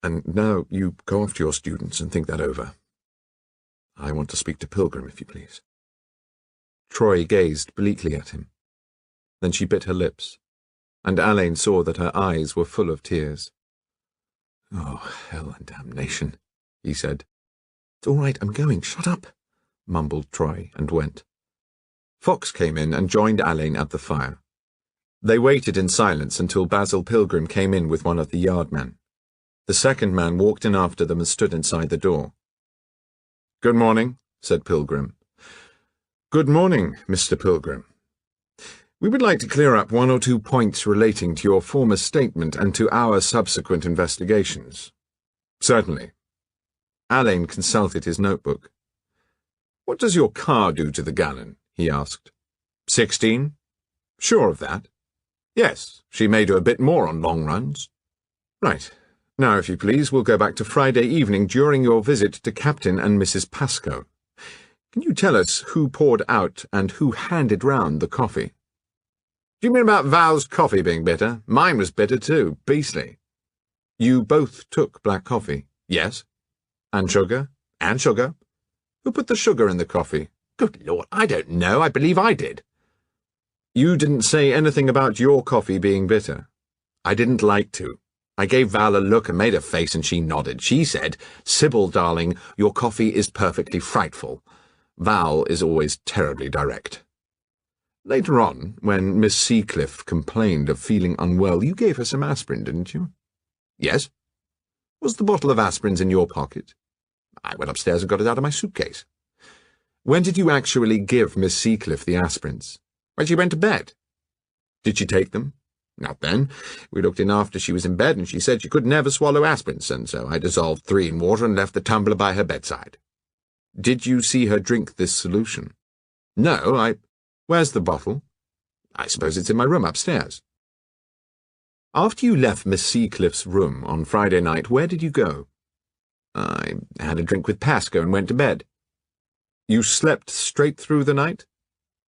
And now you go off to your students and think that over. I want to speak to Pilgrim, if you please." Troy gazed bleakly at him. Then she bit her lips, and Alain saw that her eyes were full of tears. Oh, hell and damnation, he said. It's all right, I'm going. Shut up, mumbled Troy, and went. Fox came in and joined Alain at the fire. They waited in silence until Basil Pilgrim came in with one of the yardmen. The second man walked in after them and stood inside the door. "Good morning," said Pilgrim. "Good morning, Mr. Pilgrim. We would like to clear up one or two points relating to your former statement and to our subsequent investigations." "Certainly." Alain consulted his notebook. "What does your car do to the gallon?" he asked. 16? Sure of that? Yes, she may do a bit more on long runs. Right. Now, if you please, we'll go back to Friday evening during your visit to Captain and Mrs. Pascoe. Can you tell us who poured out and who handed round the coffee? Do you mean about Val's coffee being bitter? Mine was bitter too. Beastly. You both took black coffee? Yes. And sugar? And sugar. Who put the sugar in the coffee? Good Lord, I don't know. I believe I did. You didn't say anything about your coffee being bitter. I didn't like to. I gave Val a look and made a face, and she nodded. She said, "Sybil, darling, your coffee is perfectly frightful." Val is always terribly direct. Later on, when Miss Seacliff complained of feeling unwell, you gave her some aspirin, didn't you? Yes. Was the bottle of aspirins in your pocket? I went upstairs and got it out of my suitcase. When did you actually give Miss Seacliff the aspirins? When she went to bed. Did she take them? Not then. We looked in after she was in bed, and she said she could never swallow aspirins, and so I dissolved 3 in water and left the tumbler by her bedside. Did you see her drink this solution? No, Where's the bottle? I suppose it's in my room upstairs. After you left Miss Seacliff's room on Friday night, where did you go? I had a drink with Pascoe and went to bed. You slept straight through the night?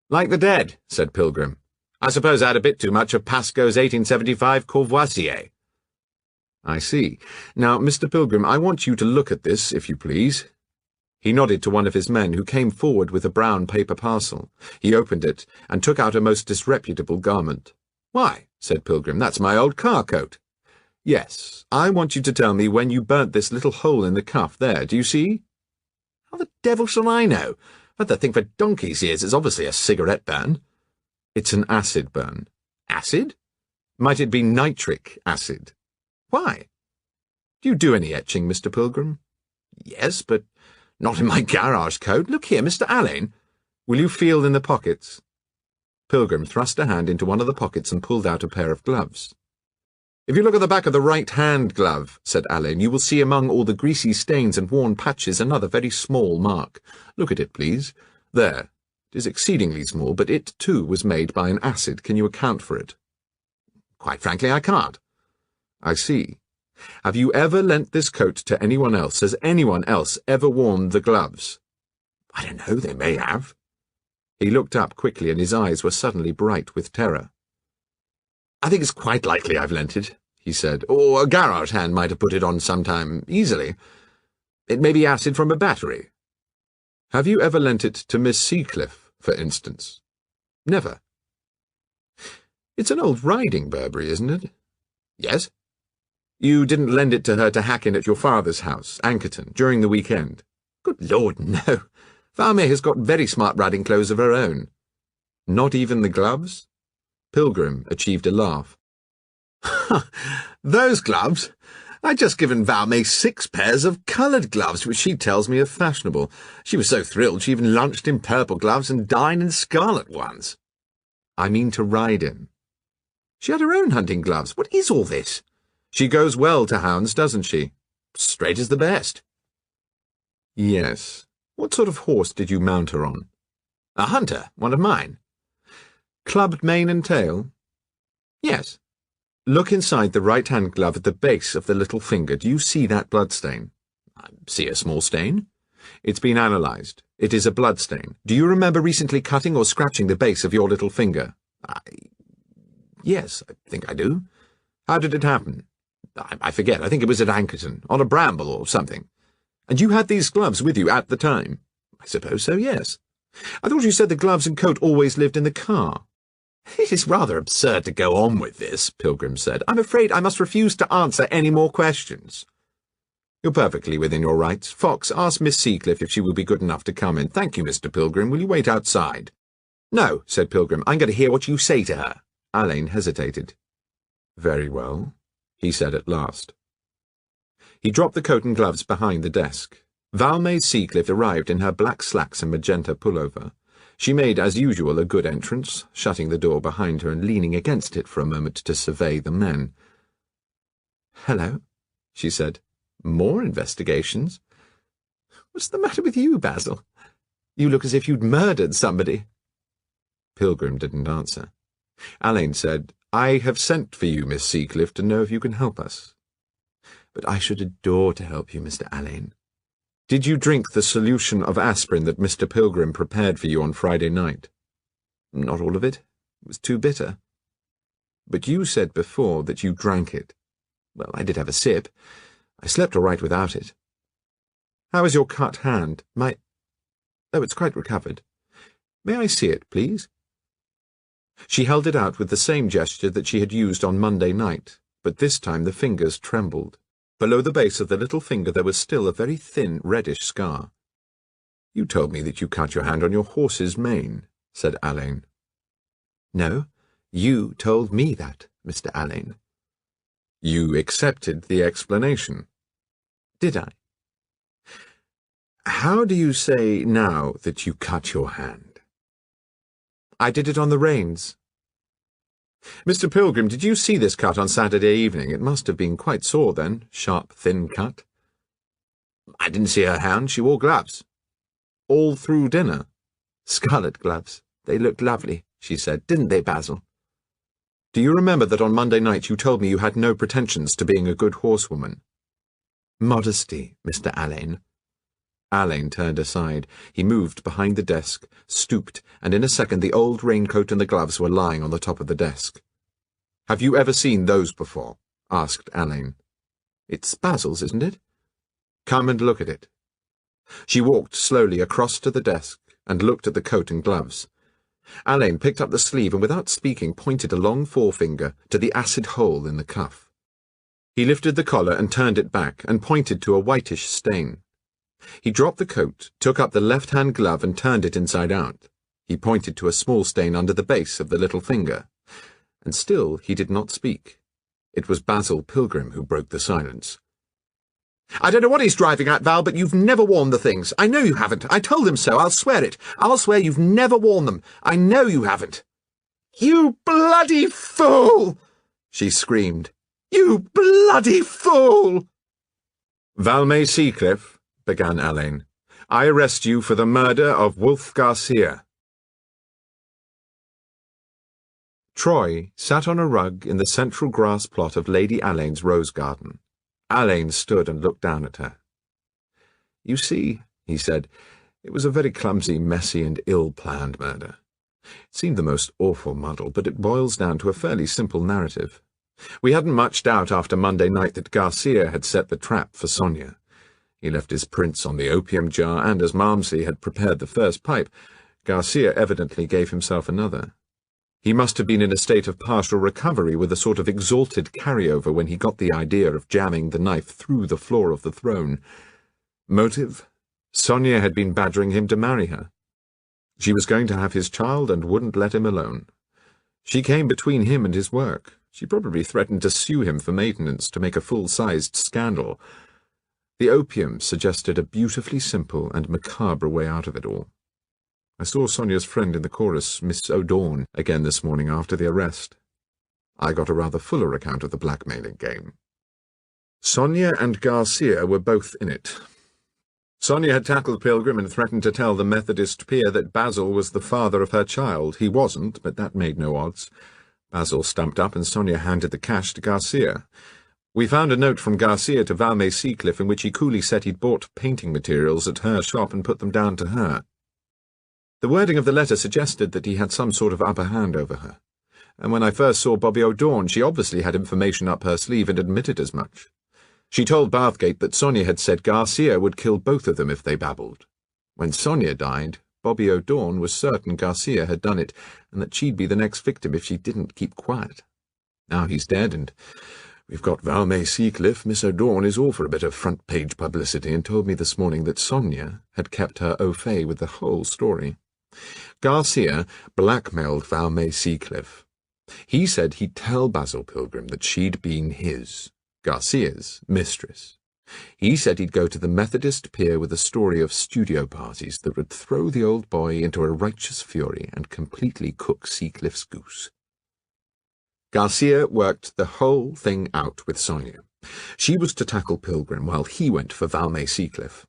Like the dead, said Pilgrim. I suppose I had a bit too much of Pascoe's 1875 Courvoisier. I see. Now, Mr. Pilgrim, I want you to look at this, if you please. He nodded to one of his men, who came forward with a brown paper parcel. He opened it, and took out a most disreputable garment. Why, said Pilgrim, that's my old car coat. Yes, I want you to tell me when you burnt this little hole in the cuff there, do you see? How the devil shall I know? I've had the thing for donkey's years. It's obviously a cigarette burn. It's an acid burn. Acid? Might it be nitric acid? Why? Do you do any etching, Mr. Pilgrim? Yes, but not in my garage coat. Look here, Mr. Alain. Will you feel in the pockets? Pilgrim thrust a hand into one of the pockets and pulled out a pair of gloves. If you look at the back of the right-hand glove, said Alain, you will see among all the greasy stains and worn patches another very small mark. Look at it, please. There. It is exceedingly small, but it, too, was made by an acid. Can you account for it? Quite frankly, I can't. I see. Have you ever lent this coat to anyone else? Has anyone else ever worn the gloves? I don't know, they may have. He looked up quickly, and his eyes were suddenly bright with terror. I think it's quite likely I've lent it, he said, or a garage hand might have put it on sometime, easily. It may be acid from a battery. Have you ever lent it to Miss Seacliff, for instance? Never. It's an old riding Burberry, isn't it? Yes. You didn't lend it to her to hack in at your father's house, Ankerton, during the weekend? Good Lord, no. Valmay has got very smart riding clothes of her own. Not even the gloves? Pilgrim achieved a laugh. Those gloves? I'd just given Valmay 6 pairs of coloured gloves, which she tells me are fashionable. She was so thrilled she even lunched in purple gloves and dined in scarlet ones. I mean to ride in. She had her own hunting gloves. What is all this? She goes well to hounds, doesn't she? Straight as the best. Yes. What sort of horse did you mount her on? A hunter, one of mine. Clubbed mane and tail? Yes. Look inside the right-hand glove at the base of the little finger. Do you see that bloodstain? I see a small stain. It's been analysed. It is a bloodstain. Do you remember recently cutting or scratching the base of your little finger? Yes, I think I do. How did it happen? I forget. I think it was at Ankerton, on a bramble or something. And you had these gloves with you at the time? I suppose so, yes. I thought you said the gloves and coat always lived in the car. It is rather absurd to go on with this, Pilgrim said. I'm afraid I must refuse to answer any more questions. You're perfectly within your rights. Fox, ask Miss Seacliff if she will be good enough to come in. Thank you, Mr. Pilgrim. Will you wait outside? No, said Pilgrim. I'm going to hear what you say to her. Alain hesitated. Very well, he said at last. He dropped the coat and gloves behind the desk. Valmay Seacliff arrived in her black slacks and magenta pullover. She made, as usual, a good entrance, shutting the door behind her and leaning against it for a moment to survey the men. Hello, she said. More investigations? What's the matter with you, Basil? You look as if you'd murdered somebody. Pilgrim didn't answer. Alain said, I have sent for you, Miss Seacliff, to know if you can help us. But I should adore to help you, Mr. Alain. Did you drink the solution of aspirin that Mr. Pilgrim prepared for you on Friday night? Not all of it. It was too bitter. But you said before that you drank it. Well, I did have a sip. I slept all right without it. How is your cut hand? Oh, it's quite recovered. May I see it, please? She held it out with the same gesture that she had used on Monday night, but this time the fingers trembled. Below the base of the little finger there was still a very thin reddish scar. You told me that you cut your hand on your horse's mane, said Alain. No, you told me that, Mr. Alain. You accepted the explanation. Did I? How do you say now that you cut your hand? I did it on the reins. Mr. Pilgrim, did you see this cut on Saturday evening? It must have been quite sore then, sharp, thin cut. I didn't see her hand. She wore gloves. All through dinner? Scarlet gloves. They looked lovely, she said. Didn't they, Basil? Do you remember that on Monday night you told me you had no pretensions to being a good horsewoman? Modesty, Mr. Alain. Alain turned aside. He moved behind the desk, stooped, and in a second the old raincoat and the gloves were lying on the top of the desk. Have you ever seen those before? Asked Alain. It's Basil's, isn't it? Come and look at it. She walked slowly across to the desk and looked at the coat and gloves. Alain picked up the sleeve and without speaking pointed a long forefinger to the acid hole in the cuff. He lifted the collar and turned it back and pointed to a whitish stain. He dropped the coat, took up the left-hand glove and turned it inside out. He pointed to a small stain under the base of the little finger. And still he did not speak. It was Basil Pilgrim who broke the silence. I don't know what he's driving at, Val, but you've never worn the things. I know you haven't. I told him so. I'll swear it. I'll swear you've never worn them. I know you haven't. You bloody fool! She screamed. You bloody fool! Valmay Seacliff, began Alain, I arrest you for the murder of Wolf Garcia. Troy sat on a rug in the central grass plot of Lady Alain's rose garden. Alain stood and looked down at her. You see, he said, it was a very clumsy, messy and ill-planned murder. It seemed the most awful muddle, but it boils down to a fairly simple narrative. We hadn't much doubt after Monday night that Garcia had set the trap for Sonia. He left his prints on the opium jar, and as Malmsey had prepared the first pipe, Garcia evidently gave himself another. He must have been in a state of partial recovery with a sort of exalted carryover when he got the idea of jamming the knife through the floor of the throne. Motive? Sonia had been badgering him to marry her. She was going to have his child and wouldn't let him alone. She came between him and his work. She probably threatened to sue him for maintenance to make a full-sized scandal. The opium suggested a beautifully simple and macabre way out of it all. I saw Sonia's friend in the chorus, Miss O'Dorn, again this morning after the arrest. I got a rather fuller account of the blackmailing game. Sonia and Garcia were both in it. Sonia had tackled Pilgrim and threatened to tell the Methodist peer that Basil was the father of her child. He wasn't, but that made no odds. Basil stumped up and Sonia handed the cash to Garcia. We found a note from Garcia to Valmay Seacliff in which he coolly said he'd bought painting materials at her shop and put them down to her. The wording of the letter suggested that he had some sort of upper hand over her, and when I first saw Bobby O'Dorn she obviously had information up her sleeve and admitted as much. She told Bathgate that Sonia had said Garcia would kill both of them if they babbled. When Sonia died, Bobby O'Dawn was certain Garcia had done it, and that she'd be the next victim if she didn't keep quiet. Now he's dead, and we've got Valmay Seacliff. Miss O'Dawn is all for a bit of front-page publicity, and told me this morning that Sonia had kept her au fait with the whole story. Garcia blackmailed Valmay Seacliff. He said he'd tell Basil Pilgrim that she'd been his, Garcia's, mistress. He said he'd go to the Methodist pier with a story of studio parties that would throw the old boy into a righteous fury and completely cook Seacliff's goose. Garcia worked the whole thing out with Sonia. She was to tackle Pilgrim while he went for Valmay Seacliff.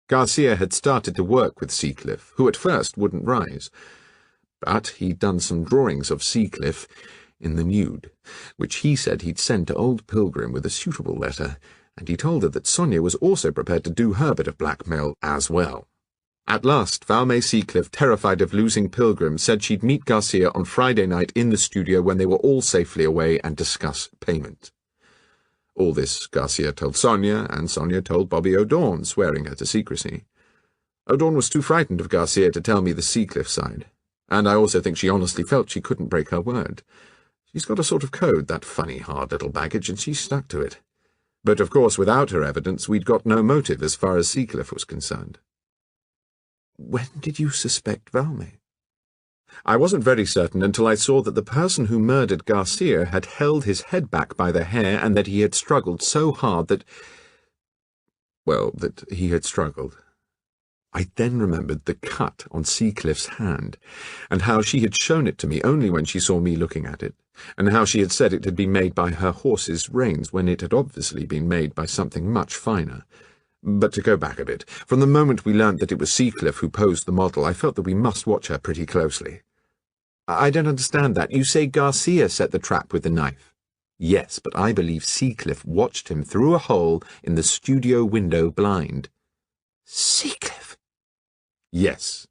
Garcia had started to work with Seacliff, who at first wouldn't rise. But he'd done some drawings of Seacliff in the nude, which he said he'd send to old Pilgrim with a suitable letter, and he told her that Sonia was also prepared to do her bit of blackmail as well. At last, Valmay Seacliff, terrified of losing Pilgrim, said she'd meet Garcia on Friday night in the studio when they were all safely away and discuss payment. All this Garcia told Sonia, and Sonia told Bobby O'Dawn, swearing her to secrecy. O'Dawn was too frightened of Garcia to tell me the Seacliff side, and I also think she honestly felt she couldn't break her word. She's got a sort of code, that funny, hard little baggage, and she stuck to it. But of course, without her evidence, we'd got no motive as far as Seacliff was concerned. When did you suspect Valmay? I wasn't very certain until I saw that the person who murdered Garcia had held his head back by the hair, and that he had struggled so hard that he had struggled. I then remembered the cut on Seacliff's hand, and how she had shown it to me only when she saw me looking at it, and how she had said it had been made by her horse's reins when it had obviously been made by something much finer. But to go back a bit, from the moment we learnt that it was Seacliff who posed the model, I felt that we must watch her pretty closely. I don't understand that. You say Garcia set the trap with the knife? Yes, but I believe Seacliff watched him through a hole in the studio window blind. Seacliff? Yes.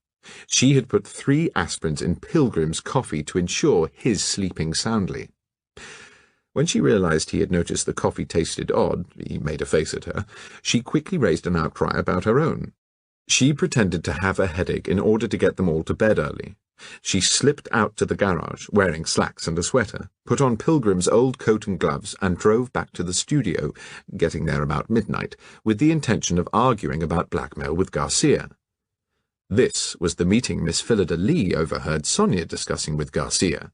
She had put 3 aspirins in Pilgrim's coffee to ensure his sleeping soundly. When she realized he had noticed the coffee tasted odd, he made a face at her, she quickly raised an outcry about her own. She pretended to have a headache in order to get them all to bed early. She slipped out to the garage, wearing slacks and a sweater, put on Pilgrim's old coat and gloves, and drove back to the studio, getting there about midnight, with the intention of arguing about blackmail with Garcia. This was the meeting Miss Phillida Lee overheard Sonia discussing with Garcia.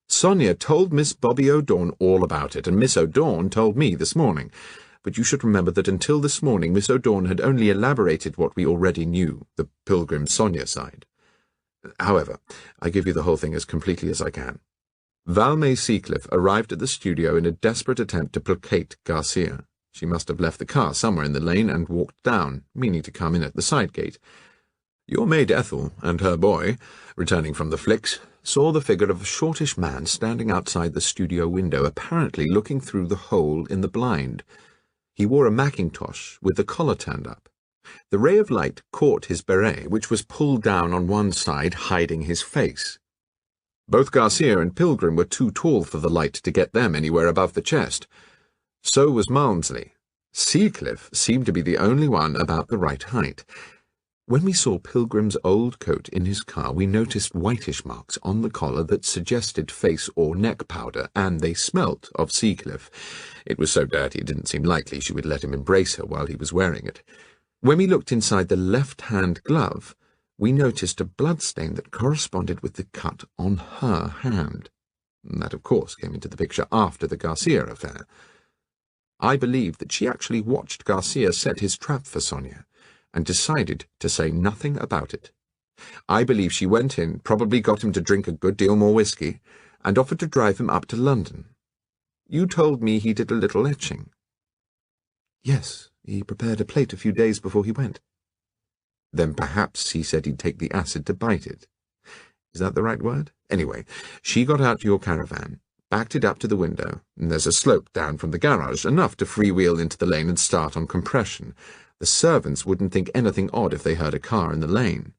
Sonia told Miss Bobby O'Dawn all about it, and Miss O'Dawn told me this morning. But you should remember that until this morning Miss O'Dawn had only elaborated what we already knew, the Pilgrim-Sonia side. However, I give you the whole thing as completely as I can. Valmay Seacliff arrived at the studio in a desperate attempt to placate Garcia. She must have left the car somewhere in the lane and walked down, meaning to come in at the side gate. Your maid Ethel and her boy, returning from the flicks, saw the figure of a shortish man standing outside the studio window, apparently looking through the hole in the blind. He wore a mackintosh with the collar turned up. The ray of light caught his beret, which was pulled down on one side, hiding his face. Both Garcia and Pilgrim were too tall for the light to get them anywhere above the chest. So was Malmsley. Seacliff seemed to be the only one about the right height. When we saw Pilgrim's old coat in his car, we noticed whitish marks on the collar that suggested face or neck powder, and they smelt of Seacliff. It was so dirty it didn't seem likely she would let him embrace her while he was wearing it. When we looked inside the left-hand glove, we noticed a bloodstain that corresponded with the cut on her hand. That, of course, came into the picture after the Garcia affair. I believe that she actually watched Garcia set his trap for Sonia, and decided to say nothing about it. I believe she went in, probably got him to drink a good deal more whiskey, and offered to drive him up to London. You told me he did a little etching. Yes, he prepared a plate a few days before he went. Then perhaps he said he'd take the acid to bite it. Is that the right word? Anyway, she got out your caravan, backed it up to the window, and there's a slope down from the garage, enough to freewheel into the lane and start on compression. The servants wouldn't think anything odd if they heard a car in the lane.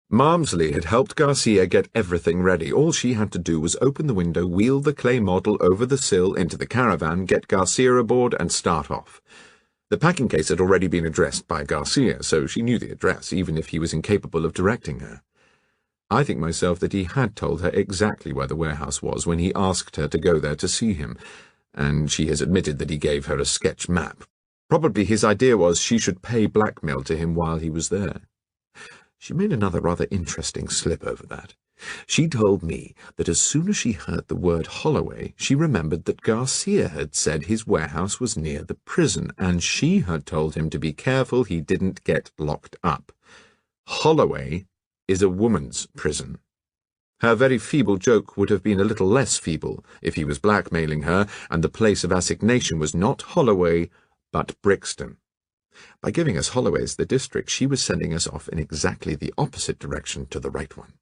Malmsley had helped Garcia get everything ready. All she had to do was open the window, wheel the clay model over the sill into the caravan, get Garcia aboard, and start off. The packing case had already been addressed by Garcia, so she knew the address, even if he was incapable of directing her. I think myself that he had told her exactly where the warehouse was when he asked her to go there to see him, and she has admitted that he gave her a sketch map. Probably his idea was she should pay blackmail to him while he was there. She made another rather interesting slip over that. She told me that as soon as she heard the word Holloway, she remembered that Garcia had said his warehouse was near the prison, and she had told him to be careful he didn't get locked up. Holloway is a woman's prison. Her very feeble joke would have been a little less feeble if he was blackmailing her, and the place of assignation was not Holloway, but Brixton. By giving us Holloway as the district, she was sending us off in exactly the opposite direction to the right one.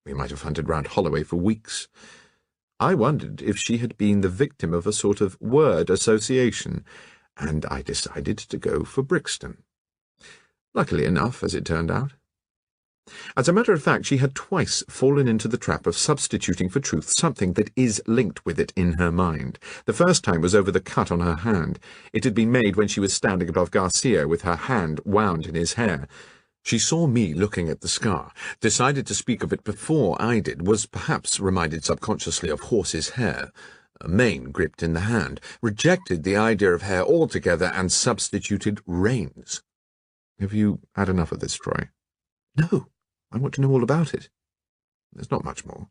We might have hunted round Holloway for weeks. I wondered if she had been the victim of a sort of word association, and I decided to go for Brixton. Luckily enough, as it turned out. As a matter of fact, she had twice fallen into the trap of substituting for truth something that is linked with it in her mind. The first time was over the cut on her hand. It had been made when she was standing above Garcia with her hand wound in his hair. She saw me looking at the scar, decided to speak of it before I did, was perhaps reminded subconsciously of horse's hair, a mane gripped in the hand, rejected the idea of hair altogether and substituted reins. Have you had enough of this, Troy? No, I want to know all about it. There's not much more.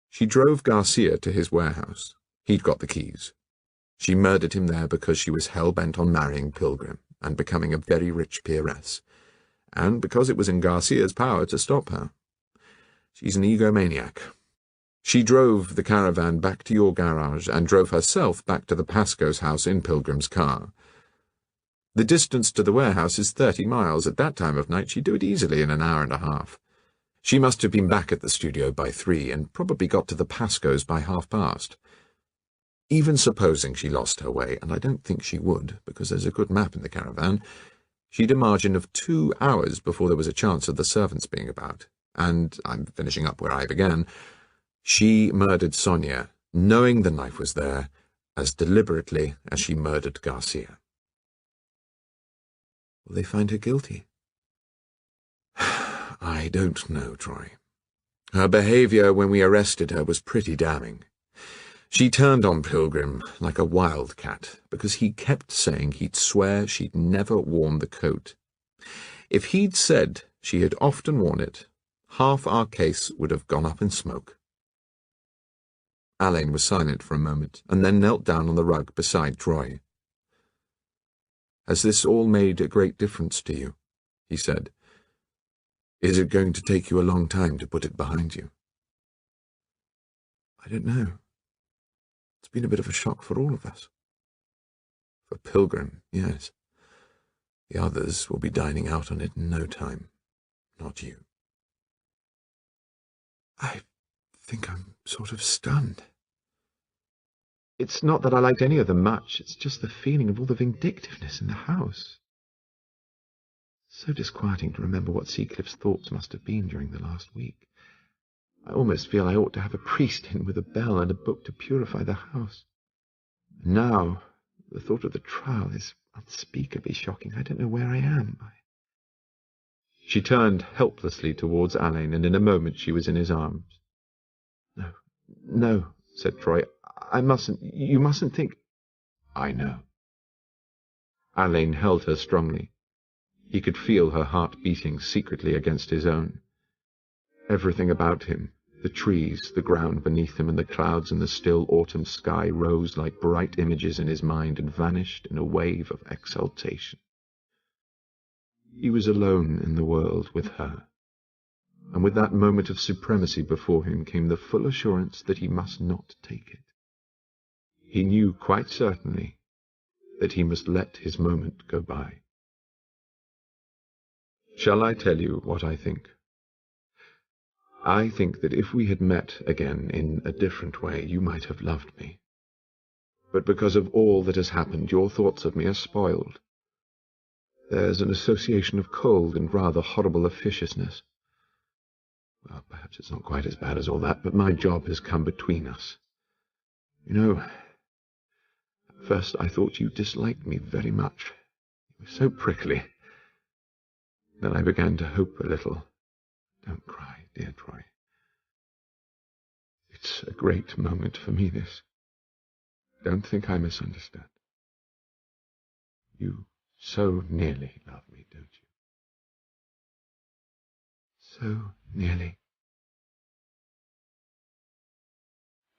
She drove Garcia to his warehouse. He'd got the keys. She murdered him there because she was hell-bent on marrying Pilgrim and becoming a very rich peeress, and because it was in Garcia's power to stop her. She's an egomaniac. She drove the caravan back to your garage and drove herself back to the Pascoe's house in Pilgrim's car. The distance to the warehouse is 30 miles. At that time of night she'd do it easily in an hour and a half. She must have been back at the studio by 3 and probably got to the Pascoe's by past. Even supposing she lost her way, and I don't think she would, because there's a good map in the caravan, she'd a margin of 2 hours before there was a chance of the servants being about. And I'm finishing up where I began. She murdered Sonia, knowing the knife was there, as deliberately as she murdered Garcia. Will they find her guilty? I don't know, Troy. Her behaviour when we arrested her was pretty damning. She turned on Pilgrim like a wildcat because he kept saying he'd swear she'd never worn the coat. If he'd said she had often worn it, half our case would have gone up in smoke. Alain was silent for a moment and then knelt down on the rug beside Troy. Has this all made a great difference to you? He said. Is it going to take you a long time to put it behind you? I don't know. It's been a bit of a shock for all of us. For Pilgrim, yes. The others will be dining out on it in no time. Not you. I think I'm sort of stunned. It's not that I liked any of them much, it's just the feeling of all the vindictiveness in the house. So disquieting to remember what Seacliffe's thoughts must have been during the last week. I almost feel I ought to have a priest in with a bell and a book to purify the house. And now, the thought of the trial is unspeakably shocking. I don't know where I am. She turned helplessly towards Alain, and in a moment she was in his arms. No, said Troy. You mustn't think... I know. Alain held her strongly. He could feel her heart beating secretly against his own. Everything about him, the trees, the ground beneath him, and the clouds in the still autumn sky rose like bright images in his mind and vanished in a wave of exultation. He was alone in the world with her, and with that moment of supremacy before him came the full assurance that he must not take it. He knew quite certainly that he must let his moment go by. Shall I tell you what I think? I think that if we had met again in a different way, you might have loved me. But because of all that has happened, your thoughts of me are spoiled. There's an association of cold and rather horrible officiousness. Well, perhaps it's not quite as bad as all that, but my job has come between us. You know, First I thought you disliked me very much. You were so prickly. Then I began to hope a little. Don't cry, dear Troy. It's a great moment for me, this. Don't think I misunderstand. You so nearly love me, don't you? So nearly.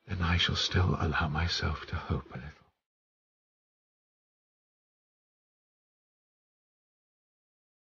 Then I shall still allow myself to hope a little.